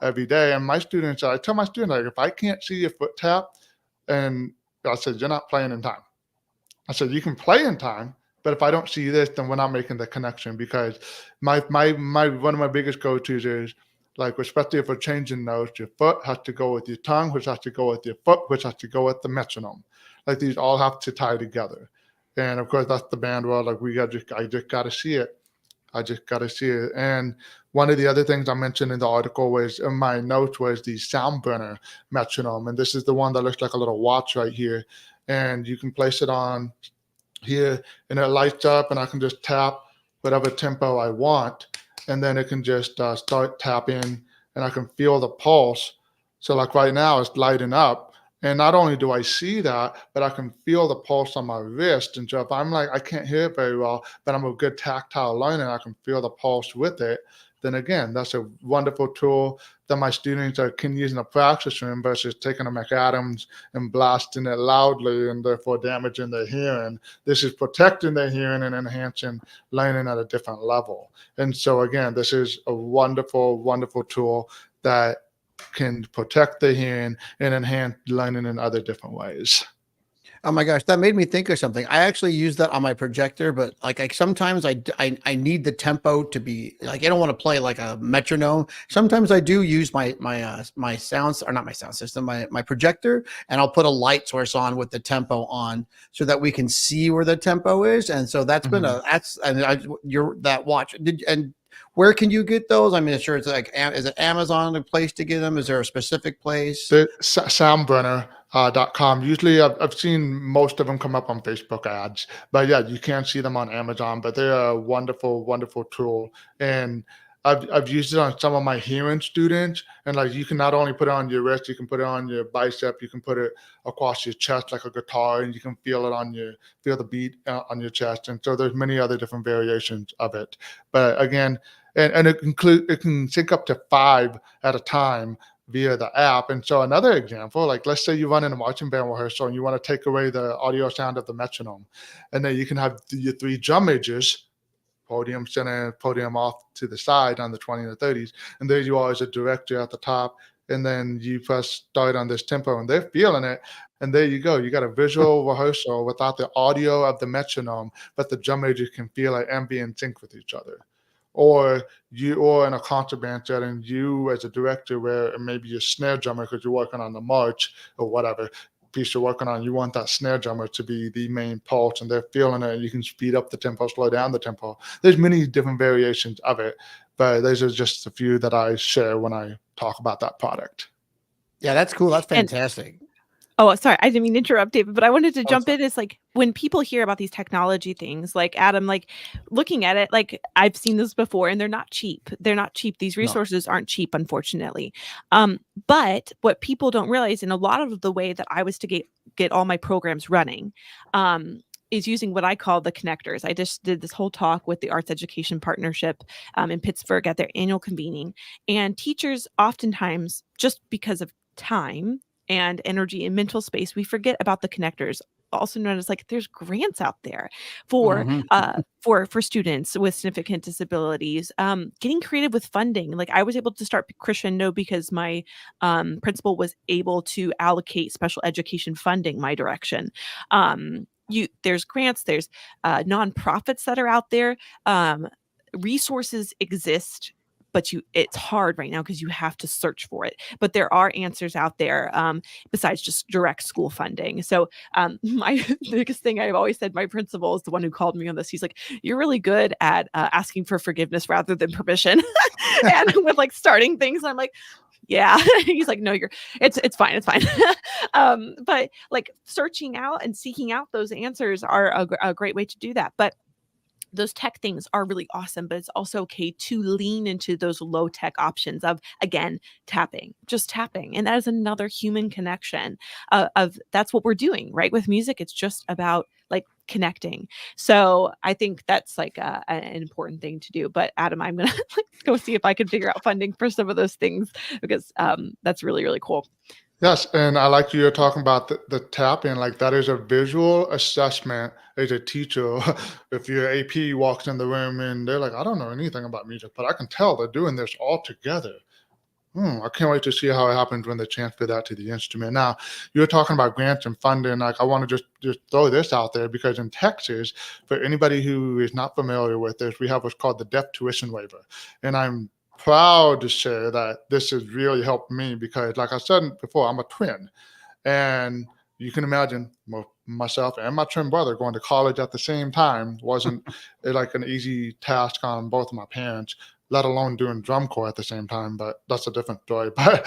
every day. And I tell my students, like, if I can't see your foot tap, and I said, you're not playing in time. I said, you can play in time, but if I don't see this, then we're not making the connection. Because my one of my biggest go-tos is, like, especially if we're changing notes, your foot has to go with your tongue, which has to go with your foot, which has to go with the metronome. Like, these all have to tie together. And of course, that's the band world. Like, I just got to see it. I just got to see it. And one of the other things I mentioned in the article was, in my notes, was the Soundburner metronome. And this is the one that looks like a little watch right here. And you can place it on here and it lights up, and I can just tap whatever tempo I want. And then it can just start tapping, and I can feel the pulse. So like right now it's lighting up. And not only do I see that, but I can feel the pulse on my wrist. And so if I'm like, I can't hear it very well, but I'm a good tactile learner, I can feel the pulse with it. Then again, that's a wonderful tool that my students can use in a practice room versus taking a McAdams and blasting it loudly and therefore damaging their hearing. This is protecting their hearing and enhancing learning at a different level. And so again, this is a wonderful, wonderful tool that can protect the hearing and enhance learning in other different ways. Oh my gosh, that made me think of something. I actually use that on my projector, but like sometimes I need the tempo to be like, I don't want to play like a metronome. Sometimes I do use my sounds, or not my sound system, my projector, and I'll put a light source on with the tempo on so that we can see where the tempo is. And so that's been you're that watch. And where can you get those? I mean, sure, it's like, is it Amazon a place to get them? Is there a specific place? The Soundburner.com. Usually I've seen most of them come up on Facebook ads, but yeah, you can see them on Amazon. But they're a wonderful, wonderful tool. And I've used it on some of my hearing students. And like, you can not only put it on your wrist, you can put it on your bicep, you can put it across your chest like a guitar, and you can feel it feel the beat on your chest. And so there's many other different variations of it. But again, and it can sync up to 5 at a time via the app. And so another example, like, let's say you run in a marching band rehearsal and you want to take away the audio sound of the metronome, and then you can have your 3 drum majors, podium, center, podium off to the side on the 20 and the 30s, and there you are as a director at the top, and then you press start on this tempo and they're feeling it, and there you go, you got a visual rehearsal without the audio of the metronome, but the drum majors can feel it and be in sync with each other. Or in a concert band setting, you as a director, where maybe you're snare drummer because you're working on the march or whatever piece you're working on, you want that snare drummer to be the main pulse, and they're feeling it. You can speed up the tempo, slow down the tempo. There's many different variations of it, but those are just a few that I share when I talk about that product. Yeah, that's cool. That's fantastic. Oh, sorry, I didn't mean to interrupt, David, but I wanted to jump in. It's like, when people hear about these technology things, like Adam, like looking at it, like, I've seen this before, and they're not cheap. They're not cheap. These resources aren't cheap, unfortunately. But what people don't realize, and a lot of the way that I was to get all my programs running, is using what I call the connectors. I just did this whole talk with the Arts Education Partnership in Pittsburgh at their annual convening, and teachers oftentimes, just because of time and energy and mental space, we forget about the connectors, also known as, like, there's grants out there for students with significant disabilities, getting creative with funding. Like, I was able to start Crescendo because my principal was able to allocate special education funding my direction. There's grants, there's nonprofits that are out there, resources exist, but it's hard right now because you have to search for it. But there are answers out there besides just direct school funding. So my biggest thing I've always said, my principal is the one who called me on this. He's like, you're really good at asking for forgiveness rather than permission. And with, like, starting things, I'm like, Yeah. He's like, no, it's fine. It's fine. But like searching out and seeking out those answers are a great way to do that. But those tech things are really awesome, but it's also okay to lean into those low tech options of, again, just tapping. And that is another human connection of that's what we're doing, right? With music, it's just about like connecting. So I think that's like an important thing to do. But Adam, I'm going to go see if I can figure out funding for some of those things because that's really, really cool. Yes, and I like you're talking about the tapping, like that is a visual assessment as a teacher. If your AP walks in the room and they're like, I don't know anything about music, but I can tell they're doing this all together. I can't wait to see how it happens when they transfer that to the instrument. Now, you're talking about grants and funding. Like, I want to just throw this out there because in Texas, for anybody who is not familiar with this, we have what's called the deaf tuition waiver. And I'm proud to share that this has really helped me because, like I said before, I'm a twin. And you can imagine myself and my twin brother going to college at the same time wasn't like an easy task on both of my parents, let alone doing drum corps at the same time. But that's a different story. But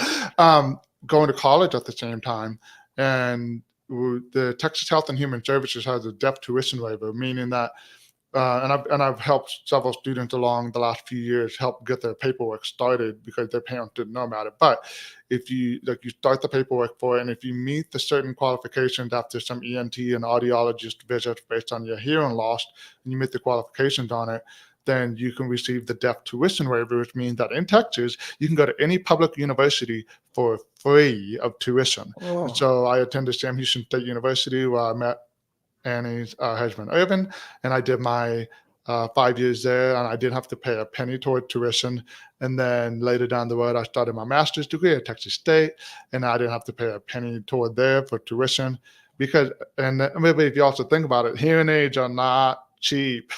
going to college at the same time, and the Texas Health and Human Services has a deaf tuition waiver, meaning that and I've helped several students along the last few years help get their paperwork started because their parents didn't know about it. But if you start the paperwork for it, and if you meet the certain qualifications after some ENT and audiologist visits based on your hearing loss, and you meet the qualifications on it, then you can receive the deaf tuition waiver, which means that in Texas, you can go to any public university for free of tuition. Oh. So I attended Sam Houston State University where I met Annie's husband, Irvin, and I did my 5 years there, and I didn't have to pay a penny toward tuition. And then later down the road, I started my master's degree at Texas State, and I didn't have to pay a penny toward there for tuition because, and maybe if you also think about it, hearing aids are not cheap,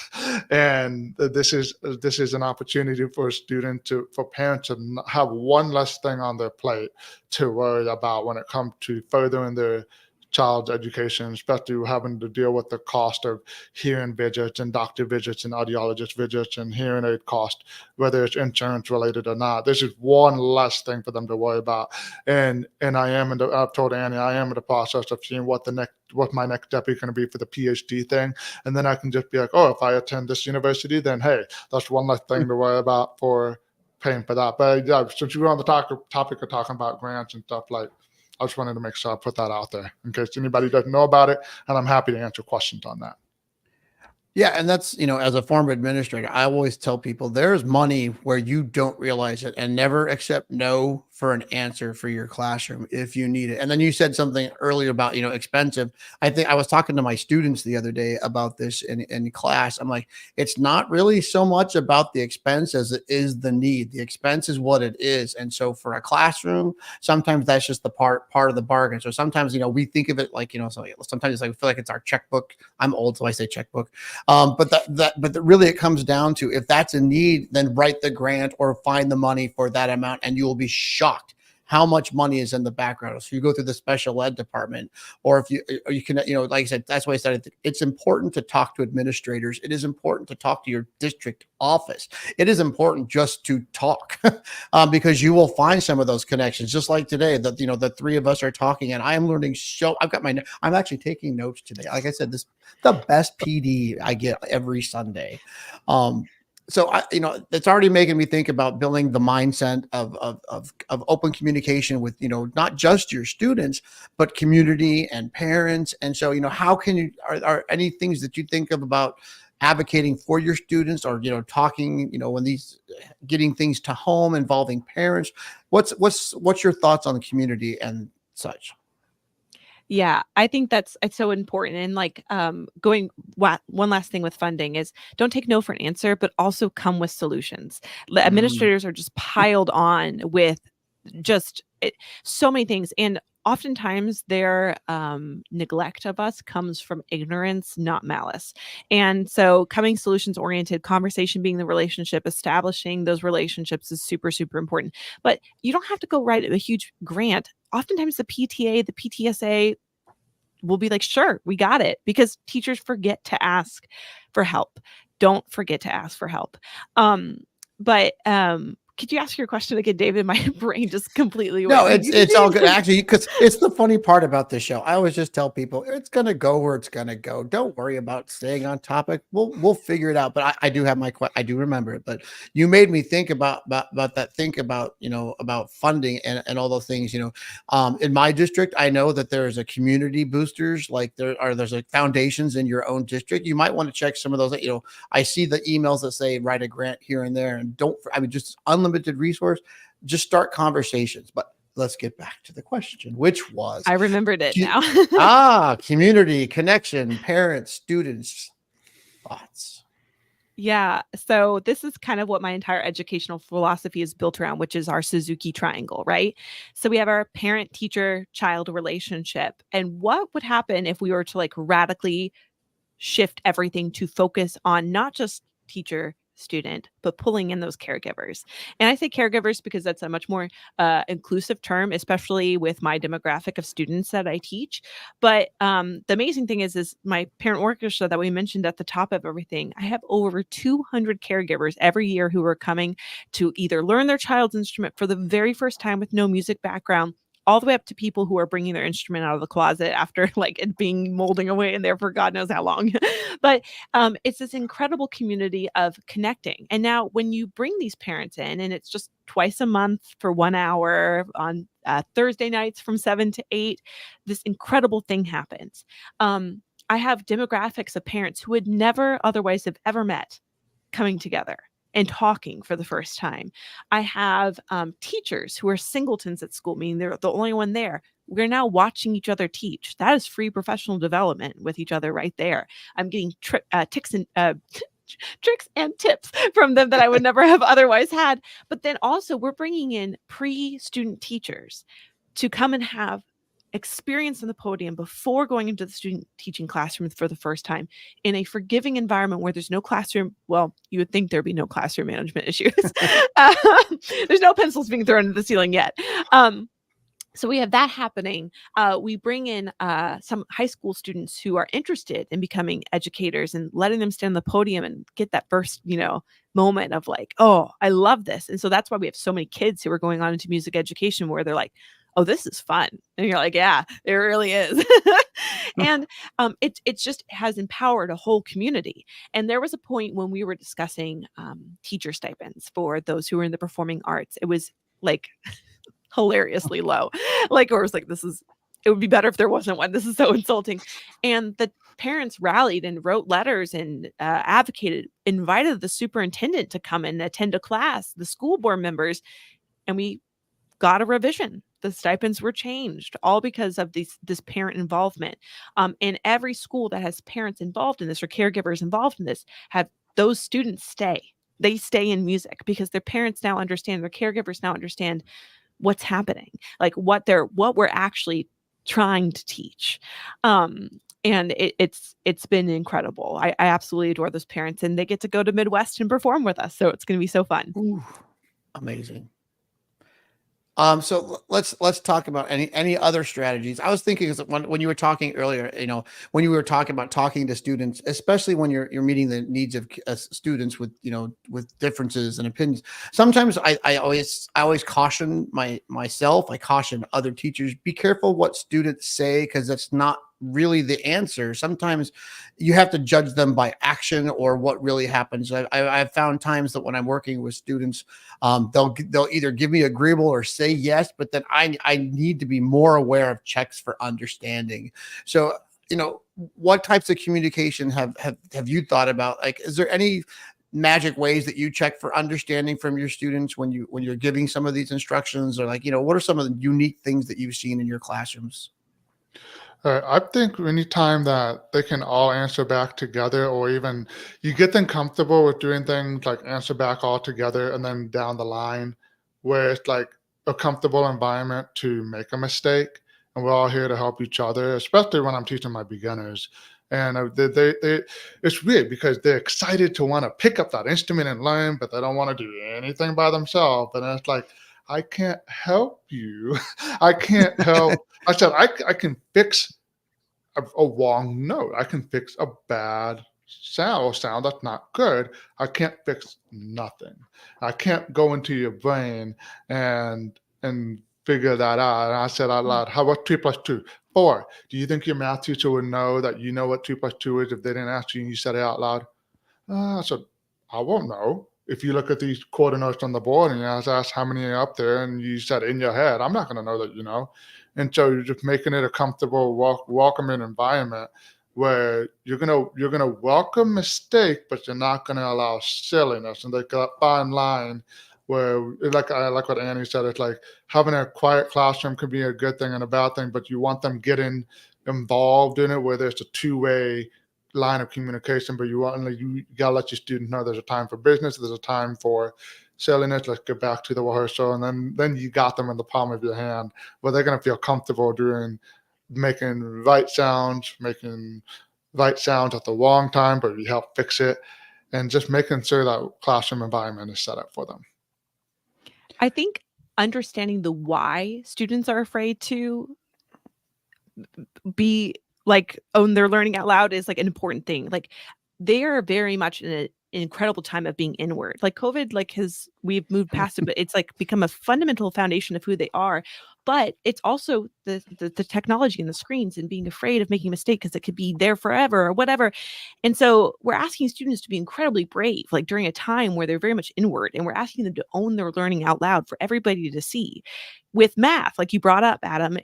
and this is an opportunity for a student for parents to have one less thing on their plate to worry about when it comes to furthering their child's education, especially having to deal with the cost of hearing visits and doctor visits and audiologist visits and hearing aid cost, whether it's insurance related or not. This is one less thing for them to worry about. And I've told Annie, I am in the process of seeing what my next step is going to be for the PhD thing. And then I can just be like, oh, if I attend this university, then hey, that's one less thing to worry about for paying for that. But yeah, since you were on the topic of talking about grants and stuff, like, I just wanted to make sure I put that out there in case anybody doesn't know about it, and I'm happy to answer questions on that. Yeah, and that's, as a former administrator, I always tell people there's money where you don't realize it, and never accept no for an answer for your classroom if you need it. And then you said something earlier about, expensive. I think I was talking to my students the other day about this in class. I'm like, it's not really so much about the expense as it is the need. The expense is what it is. And so for a classroom, sometimes that's just the part of the bargain. So sometimes, we think of it like, so sometimes it's like, I feel like it's our checkbook. I'm old, so I say checkbook. But really it comes down to, if that's a need, then write the grant or find the money for that amount, and you will be shocked how much money is in the background. So you go through the special ed department, or if you can, like I said, that's why I said it's important to talk to administrators. It is important to talk to your district office. It is important just to talk because you will find some of those connections. Just like today, that the three of us are talking, and I am learning. I'm actually taking notes today. Like I said, the best PD I get every Sunday. So it's already making me think about building the mindset of open communication with, not just your students, but community and parents. And so, how can are any things that you think of about advocating for your students, or, talking, when getting things to home involving parents? What's your thoughts on the community and such? Yeah, I think it's so important. And like one last thing with funding is, don't take no for an answer, but also come with solutions. Administrators are just piled on with so many things. And oftentimes their neglect of us comes from ignorance, not malice. And so coming solutions oriented, conversation being the relationship, establishing those relationships is super, super important. But you don't have to go write a huge grant. Oftentimes the PTA, the PTSA will be like, sure, we got it, because teachers forget to ask for help. Don't forget to ask for help. But could you ask your question again, David? My brain just completely No, went. it's all good actually, because it's the funny part about this show. I always just tell people it's gonna go where it's gonna go. Don't worry about staying on topic. We'll figure it out. But I do have I do remember it. But you made me think about that. Think about about funding and all those things. In my district, I know that there's a community boosters, like there's like foundations in your own district. You might want to check some of those. I see the emails that say write a grant here and there, and just unlimited resource. Just start conversations. But let's get back to the question, which was I remembered it now. community, connection, parents, students, thoughts. Yeah. So this is kind of what my entire educational philosophy is built around, which is our Suzuki triangle, right? So we have our parent, teacher, child relationship. And what would happen if we were to like radically shift everything to focus on not just teacher, student, but pulling in those caregivers? And I say caregivers because that's a much more inclusive term, especially with my demographic of students that I teach. But the amazing thing is my parent orchestra that we mentioned at the top of everything, I have over 200 caregivers every year who are coming to either learn their child's instrument for the very first time with no music background, all the way up to people who are bringing their instrument out of the closet after like it being molding away in there for God knows how long. But it's this incredible community of connecting. And now when you bring these parents in, and it's just twice a month for 1 hour on Thursday nights from 7 to 8, this incredible thing happens. I have demographics of parents who would never otherwise have ever met coming together and talking for the first time. I have teachers who are singletons at school, meaning they're the only one there. We're now watching each other teach. That is free professional development with each other right there. I'm getting tricks and tips from them that I would never have otherwise had. But then also we're bringing in pre-student teachers to come and have experience on the podium before going into the student teaching classroom for the first time in a forgiving environment where there's no classroom. Well, you would think there'd be no classroom management issues. There's no pencils being thrown into the ceiling yet. So we have that happening. We bring in some high school students who are interested in becoming educators and letting them stand on the podium and get that first, moment of like, oh, I love this. And so that's why we have so many kids who are going on into music education where they're like, oh, this is fun. And you're like, yeah, it really is. And it just has empowered a whole community. And there was a point when we were discussing teacher stipends for those who are in the performing arts. It was like hilariously low. Like, or it was like, it would be better if there wasn't one. This is so insulting. And the parents rallied and wrote letters and advocated, invited the superintendent to come and attend a class, the school board members, and we got a revision. The stipends were changed, all because of this parent involvement. And every school that has parents involved in this or caregivers involved in this have those students stay. They stay in music because their parents now understand, their caregivers now understand what's happening, like what we're actually trying to teach. And it's been incredible. I absolutely adore those parents, and they get to go to Midwest and perform with us. So it's going to be so fun. Ooh, amazing. So let's talk about any other strategies. I was thinking when you were talking earlier, when you were talking about talking to students, especially when you're meeting the needs of students with with differences and opinions. Sometimes I always caution myself. I caution other teachers: be careful what students say, because that's not really the answer. Sometimes you have to judge them by action or what really happens. I've found times that when I'm working with students, they'll either give me agreeable or say yes, but then I need to be more aware of checks for understanding. So, what types of communication have you thought about? Like, is there any magic ways that you check for understanding from your students when you're giving some of these instructions, or like, what are some of the unique things that you've seen in your classrooms? I think anytime that they can all answer back together, or even you get them comfortable with doing things like answer back all together, and then down the line where it's like a comfortable environment to make a mistake, and we're all here to help each other, especially when I'm teaching my beginners. And it's weird because they're excited to want to pick up that instrument and learn, but they don't want to do anything by themselves. And it's like, I can't help you. I can't help. I can fix a wrong note. I can fix a bad sound that's not good, I can't fix nothing. I can't go into your brain and figure that out. And I said out loud, how about 2 plus 2? 4. Do you think your math teacher would know that you know what 2 plus 2 is if they didn't ask you and you said it out loud? I said, I won't know. If you look at these coordinates on the board and you ask how many are up there and you said in your head, I'm not going to know that you know. And so you're just making it a comfortable, welcoming environment where you're gonna welcome mistake, but you're not gonna allow silliness. And like that fine line where, like I like what Annie said, it's like having a quiet classroom can be a good thing and a bad thing, but you want them getting involved in it where there's a two-way line of communication, but you gotta let your students know there's a time for business, there's a time for silliness. Let's get back to the rehearsal, and then you got them in the palm of your hand, where they're gonna feel comfortable doing making right sounds at the wrong time, but we help fix it, and just making sure that classroom environment is set up for them. I think understanding the why students are afraid to be like own their learning out loud is like an important thing. Like they are very much in an incredible time of being inward. Like COVID, like we've moved past it, but it's like become a fundamental foundation of who they are. But it's also the technology and the screens and being afraid of making a mistake because it could be there forever or whatever. And so we're asking students to be incredibly brave, like during a time where they're very much inward, and we're asking them to own their learning out loud for everybody to see. With math, like you brought up, Adam,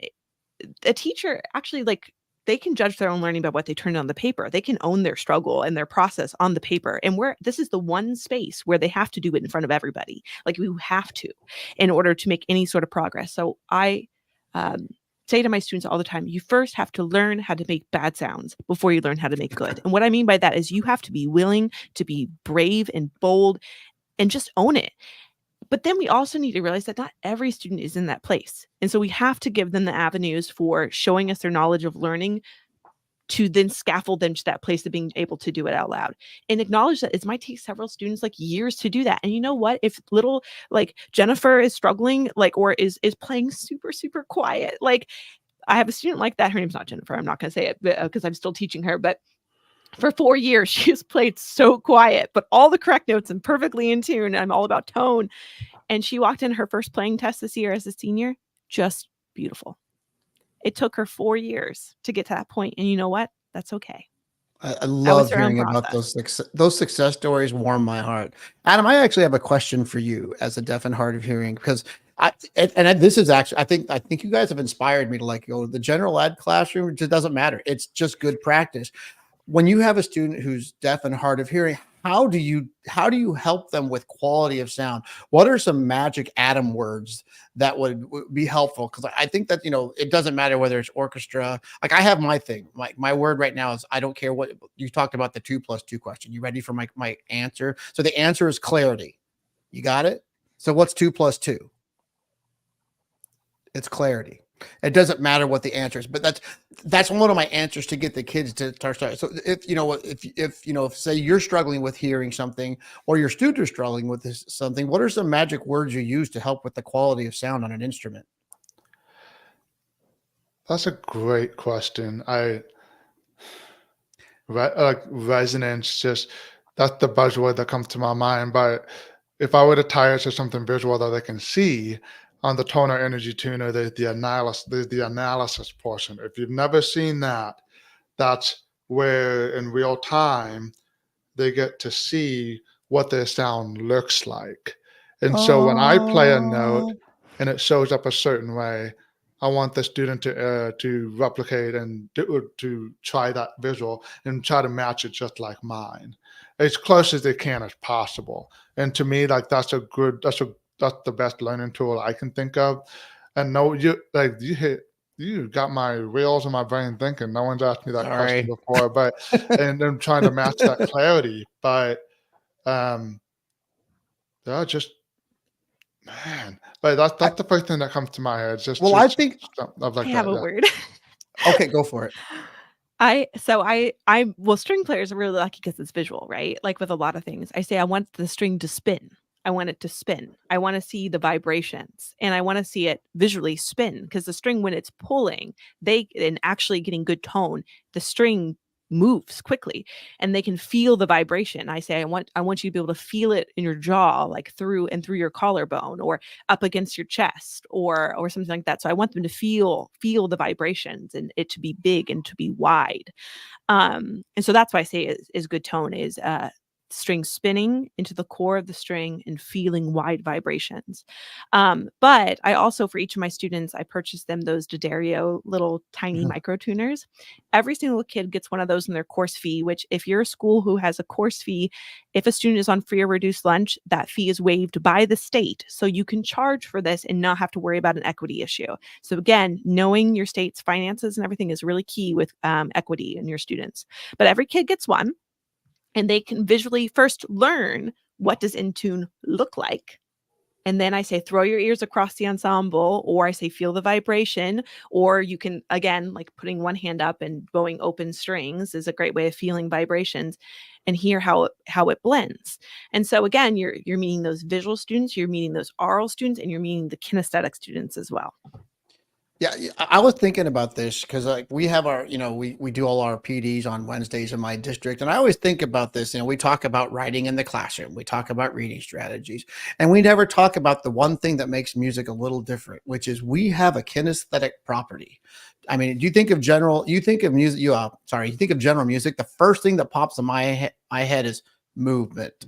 a teacher actually like they can judge their own learning by what they turn on the paper. They can own their struggle and their process on the paper. And this is the one space where they have to do it in front of everybody. Like you have to, in order to make any sort of progress. So I say to my students all the time, you first have to learn how to make bad sounds before you learn how to make good. And what I mean by that is you have to be willing to be brave and bold and just own it. But then we also need to realize that not every student is in that place. And so we have to give them the avenues for showing us their knowledge of learning to then scaffold them to that place of being able to do it out loud, and acknowledge that it might take several students like years to do that. And you know what? If little like Jennifer is struggling, like, or is playing super, super quiet, like I have a student like that. Her name's not Jennifer. I'm not going to say it because I'm still teaching her, but for 4 years, she has played so quiet, but all the correct notes and perfectly in tune. I'm all about tone. And she walked in her first playing test this year as a senior, just beautiful. It took her 4 years to get to that point. And you know what? That's okay. I love hearing about those success stories. Warm my heart. Adam, I actually have a question for you as a deaf and hard of hearing, because this is actually, I think you guys have inspired me to like go to the general ed classroom. It just doesn't matter. It's just good practice. When you have a student who's deaf and hard of hearing, how do you help them with quality of sound? What are some magic Adam words that would be helpful? Because I think that, it doesn't matter whether it's orchestra. Like I have my thing. My word right now is I don't care what you talked about, the 2 plus 2 question. You ready for my answer? So the answer is clarity. You got it? So what's 2 plus 2? It's clarity. It doesn't matter what the answer is, but that's one of my answers to get the kids to start. So if say you're struggling with hearing something, or your student is struggling with something, what are some magic words you use to help with the quality of sound on an instrument? That's a great question. Resonance, just that's the buzzword that comes to my mind. But if I were to tie it to something visual that they can see, on the toner energy tuner, there's the analysis portion. If you've never seen that, that's where in real time they get to see what their sound looks like. And so when I play a note and it shows up a certain way, I want the student to replicate and to try that visual and try to match it just like mine, as close as they can as possible. And to me, like that's the best learning tool I can think of. And no, you got my wheels in my brain thinking. No one's asked me that question before, but and I'm trying to match that clarity. But just man, but that's the first thing that comes to my head. I think I have a word. Okay, go for it. String players are really lucky because it's visual, right? Like with a lot of things, I say I want the string to spin. I want it to spin. I want to see the vibrations, and I want to see it visually spin, because the string, when it's pulling, and actually getting good tone, the string moves quickly and they can feel the vibration. I say, I want you to be able to feel it in your jaw, like through your collarbone or up against your chest or something like that. So I want them to feel the vibrations and it to be big and to be wide. And so that's why I say is good tone is string spinning into the core of the string and feeling wide vibrations. But I also, for each of my students, I purchased them those D'Addario little tiny micro tuners. Every single kid gets one of those in their course fee, which if you're a school who has a course fee, if a student is on free or reduced lunch, that fee is waived by the state. So you can charge for this and not have to worry about an equity issue. So again, knowing your state's finances and everything is really key with equity in your students. But every kid gets one. And they can visually first learn what does in tune look like. And then I say, throw your ears across the ensemble, or I say, feel the vibration, or you can, again, like putting one hand up and bowing open strings is a great way of feeling vibrations and hear how it blends. And so again, you're meeting those visual students, you're meeting those oral students, and you're meeting the kinesthetic students as well. Yeah, I was thinking about this because like we have our, we do all our PDs on Wednesdays in my district. And I always think about this, we talk about writing in the classroom, we talk about reading strategies, and we never talk about the one thing that makes music a little different, which is we have a kinesthetic property. I mean, you think of general music, the first thing that pops in my head is movement.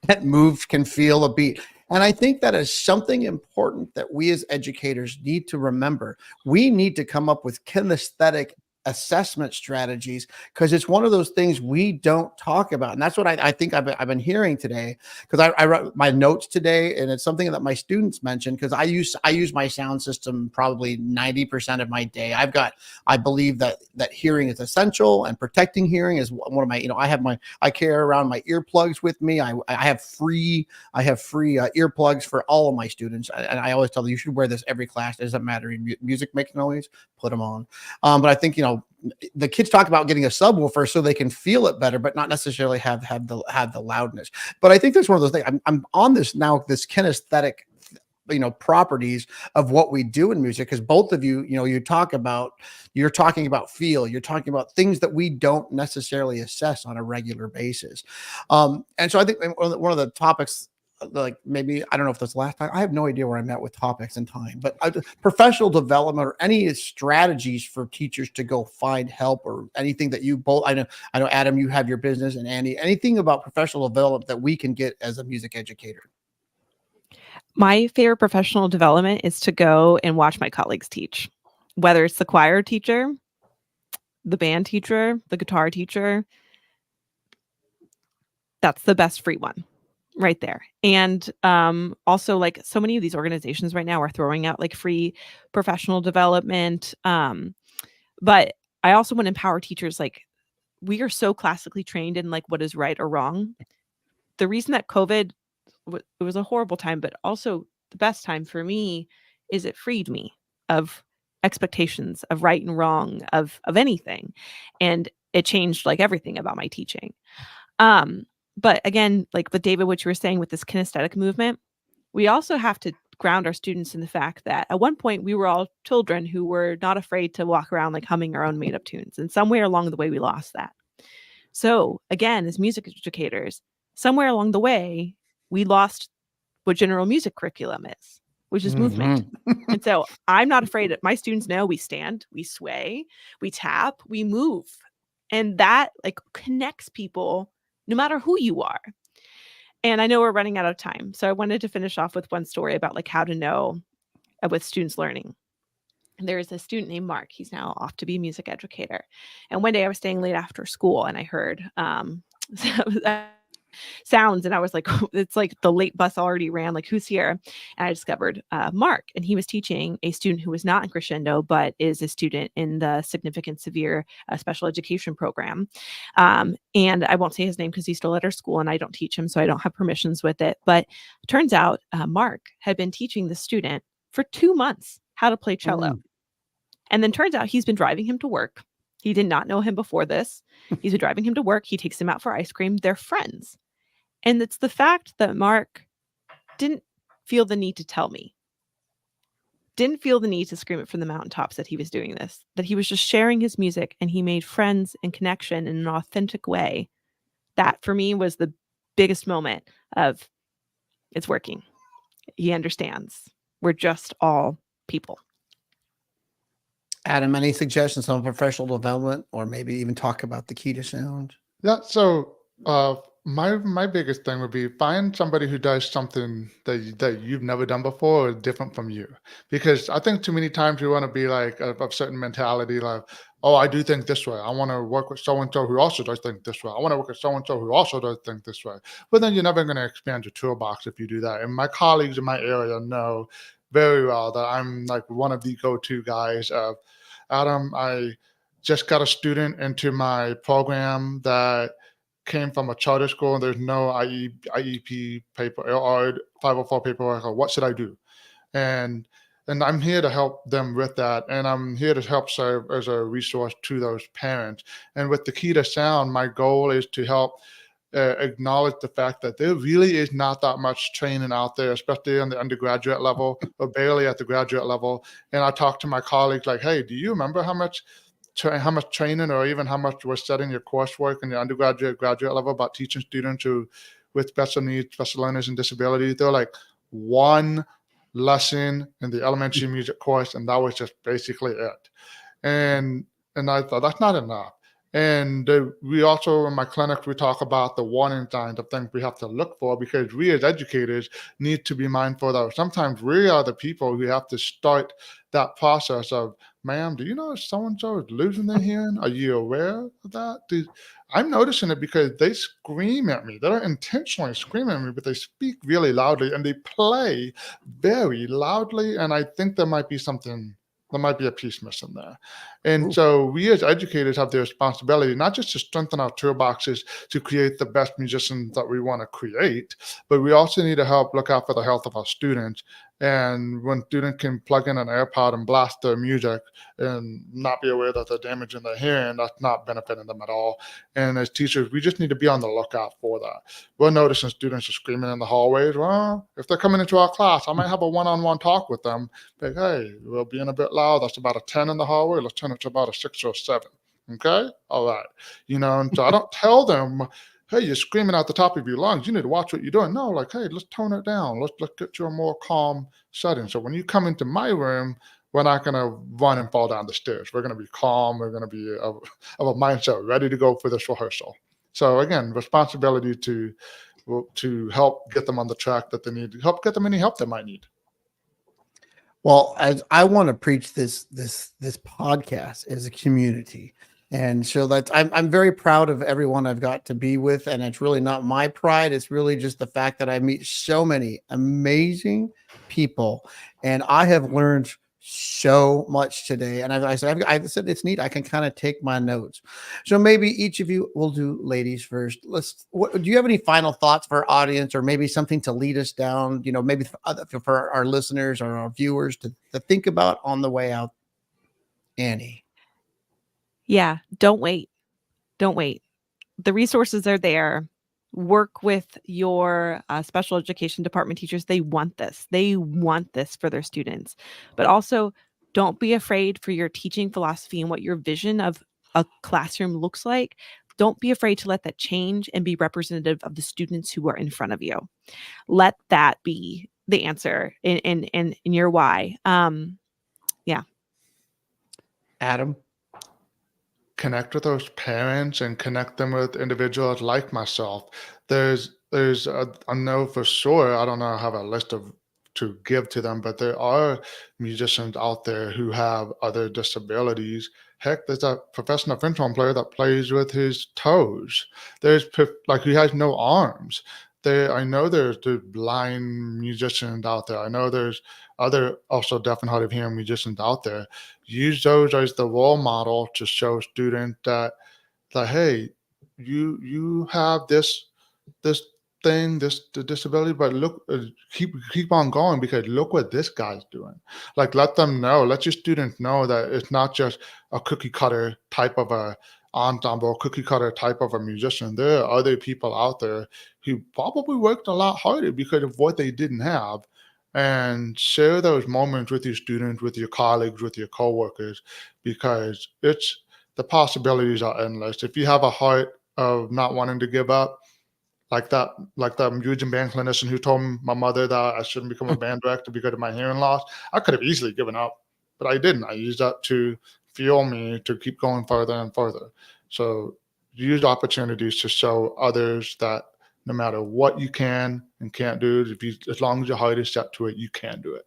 That move can feel a beat. And I think that is something important that we as educators need to remember. We need to come up with kinesthetic assessment strategies because it's one of those things we don't talk about. And that's what I think I've been hearing today, because I wrote my notes today, and it's something that my students mentioned because I use my sound system probably 90% of my day. I believe that hearing is essential, and protecting hearing is one of my, I carry around my earplugs with me. I have free earplugs for all of my students. And I always tell them, you should wear this every class. It doesn't matter. Music makes noise, put them on. But I think, the kids talk about getting a subwoofer so they can feel it better, but not necessarily have the loudness. But I think that's one of those things. I'm on this now, this kinesthetic, properties of what we do in music, because both of you, you're talking about feel, you're talking about things that we don't necessarily assess on a regular basis. And so I think one of the topics, like maybe, I don't know if that's last time, I have no idea where I'm at with topics and time, but professional development or any strategies for teachers to go find help, or anything that you both, I know Adam, you have your business, and Andy, anything about professional development that we can get as a music educator. My favorite professional development is to go and watch my colleagues teach, whether it's the choir teacher, the band teacher, the guitar teacher. That's the best free one right there. And also, like, so many of these organizations right now are throwing out like free professional development. But I also want to empower teachers. Like, we are so classically trained in like what is right or wrong. The reason that COVID, it was a horrible time, but also the best time for me, is it freed me of expectations of right and wrong of anything. And it changed like everything about my teaching. But again, like with David, what you were saying with this kinesthetic movement, we also have to ground our students in the fact that at one point we were all children who were not afraid to walk around like humming our own made up tunes. And somewhere along the way, we lost that. So again, as music educators, somewhere along the way, we lost what general music curriculum is, which is movement. And so I'm not afraid that my students know we stand, we sway, we tap, we move. And that like connects people no matter who you are. And I know we're running out of time. So I wanted to finish off with one story about like how to know with students learning. There is a student named Mark. He's now off to be a music educator. And one day I was staying late after school and I heard sounds, and I was like, it's like the late bus already ran, like who's here? And I discovered Mark, and he was teaching a student who was not in crescendo, but is a student in the significant severe special education program. And I won't say his name because he's still at our school and I don't teach him, so I don't have permissions with it. But it turns out Mark had been teaching the student for 2 months how to play cello. And then turns out he's been driving him to work. He did not know him before this. He's been driving him to work. He takes him out for ice cream. They're friends. And it's the fact that Mark didn't feel the need to tell me didn't feel the need to scream it from the mountaintops that he was doing this, that he was just sharing his music and he made friends and connection in an authentic way. That for me was the biggest moment of it's working. He understands. We're just all people. Adam, any suggestions on professional development, or maybe even talk about the key to sound? Yeah, so my biggest thing would be find somebody who does something that you've never done before or different from you. Because I think too many times we want to be like of certain mentality, like, oh, I do think this way. I want to work with so and so who also does think this way. I want to work with so and so who also does think this way. But then you're never going to expand your toolbox if you do that. And my colleagues in my area know very well that I'm like one of the go-to guys of Adam. I just got a student into my program that came from a charter school and there's no IEP paper or 504 paperwork. Or what should I do? And and I'm here to help them with that. And I'm here to help serve as a resource to those parents. And with the key to sound, my goal is to help acknowledge the fact that there really is not that much training out there, especially on the undergraduate level or barely at the graduate level. And I talk to my colleagues like, hey, do you remember how much training or even how much was studying your coursework in the undergraduate, graduate level about teaching students who with special needs, special learners and disabilities? They're like one lesson in the elementary music course, and that was just basically it. And and I thought that's not enough. And we also in my clinic we talk about the warning signs of things we have to look for because we as educators need to be mindful that sometimes we are the people who have to start that process of, ma'am, do you know so and so is losing their hearing? Are you aware of that? I'm noticing it because they scream at me. They don't intentionally scream at me, but they speak really loudly and they play very loudly. And I think there might be a piece missing there. And Ooh. so we as educators have the responsibility not just to strengthen our toolboxes to create the best musicians that we want to create, but we also need to help look out for the health of our students. And when students can plug in an AirPod and blast their music and not be aware that they're damaging their hearing, that's not benefiting them at all. And as teachers, we just need to be on the lookout for that. We're noticing students are screaming in the hallways. Well, if they're coming into our class, I might have a one-on-one talk with them. Like, hey, we're being a bit loud. That's about a 10 in the hallway. Let's turn it to about a 6 or a 7. Okay? All right. And so I don't tell them, hey, you're screaming out the top of your lungs. You need to watch what you're doing. No, like, hey, let's tone it down. Let's get you a more calm setting. So when you come into my room, we're not going to run and fall down the stairs. We're going to be calm. We're going to be of a mindset ready to go for this rehearsal. So again, responsibility to help get them on the track that they need, help get them any help they might need. Well, as I want to preach this podcast as a community. And so I'm very proud of everyone I've got to be with. And it's really not my pride. It's really just the fact that I meet so many amazing people. And I have learned so much today. And I said it's neat. I can kind of take my notes. So maybe each of you will do ladies first. Do you have any final thoughts for our audience, or maybe something to lead us down, maybe for our listeners or our viewers to think about on the way out? Annie. Yeah, don't wait. Don't wait. The resources are there. Work with your special education department teachers. They want this. They want this for their students. But also, don't be afraid for your teaching philosophy and what your vision of a classroom looks like. Don't be afraid to let that change and be representative of the students who are in front of you. Let that be the answer in your why. Yeah. Adam. Connect with those parents and connect them with individuals like myself. I know for sure, I don't know, I have a list to give to them, but there are musicians out there who have other disabilities. Heck, there's a professional French horn player that plays with his toes. Like he has no arms. I know there's the blind musicians out there. I know there's other also deaf and hard of hearing musicians out there. Use those as the role model to show students that hey, you have this thing, the disability, but look, keep on going because look what this guy's doing. Like let your students know that it's not just a cookie cutter type of a ensemble, cookie cutter type of a musician. There are other people out there who probably worked a lot harder because of what they didn't have. and share those moments with your students, with your colleagues, with your coworkers, because the possibilities are endless. If you have a heart of not wanting to give up, like that music band clinician who told my mother that I shouldn't become a band director because of my hearing loss, I could have easily given up, but I didn't. I used that to fuel me to keep going further and further. So use opportunities to show others that no matter what you can and can't do, as long as your heart is set to it, you can do it.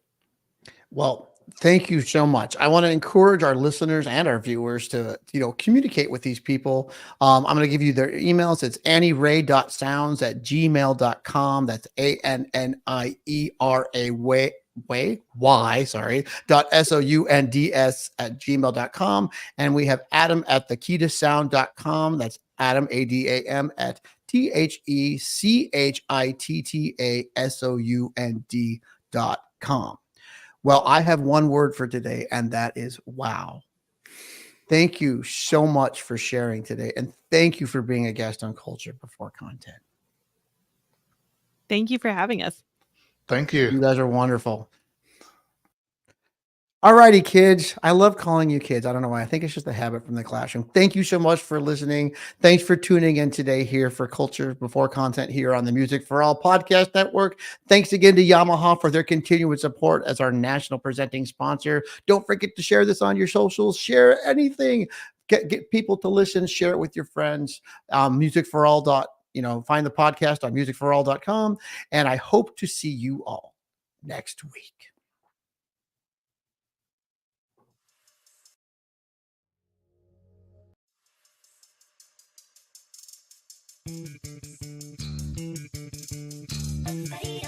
Well, thank you so much. I want to encourage our listeners and our viewers to, communicate with these people. I'm going to give you their emails. It's annieray.sounds@gmail.com. That's ANNIERA sorry, .sounds@gmail.com. And we have Adam at thechittasound.com. That's Adam, ADAM at THECHITTASOUND.com. Well, I have one word for today, and that is wow. Thank you so much for sharing today. And thank you for being a guest on Culture Before Content. Thank you for having us. Thank you. You guys are wonderful. All righty, kids. I love calling you kids. I don't know why. I think it's just a habit from the classroom. Thank you so much for listening. Thanks for tuning in today here for Culture Before Content here on the Music for All podcast network. Thanks again to Yamaha for their continued support as our national presenting sponsor. Don't forget to share this on your socials. Share anything. Get people to listen. Share it with your friends. Music for All. Find the podcast on musicforall.com. And I hope to see you all next week. Hey.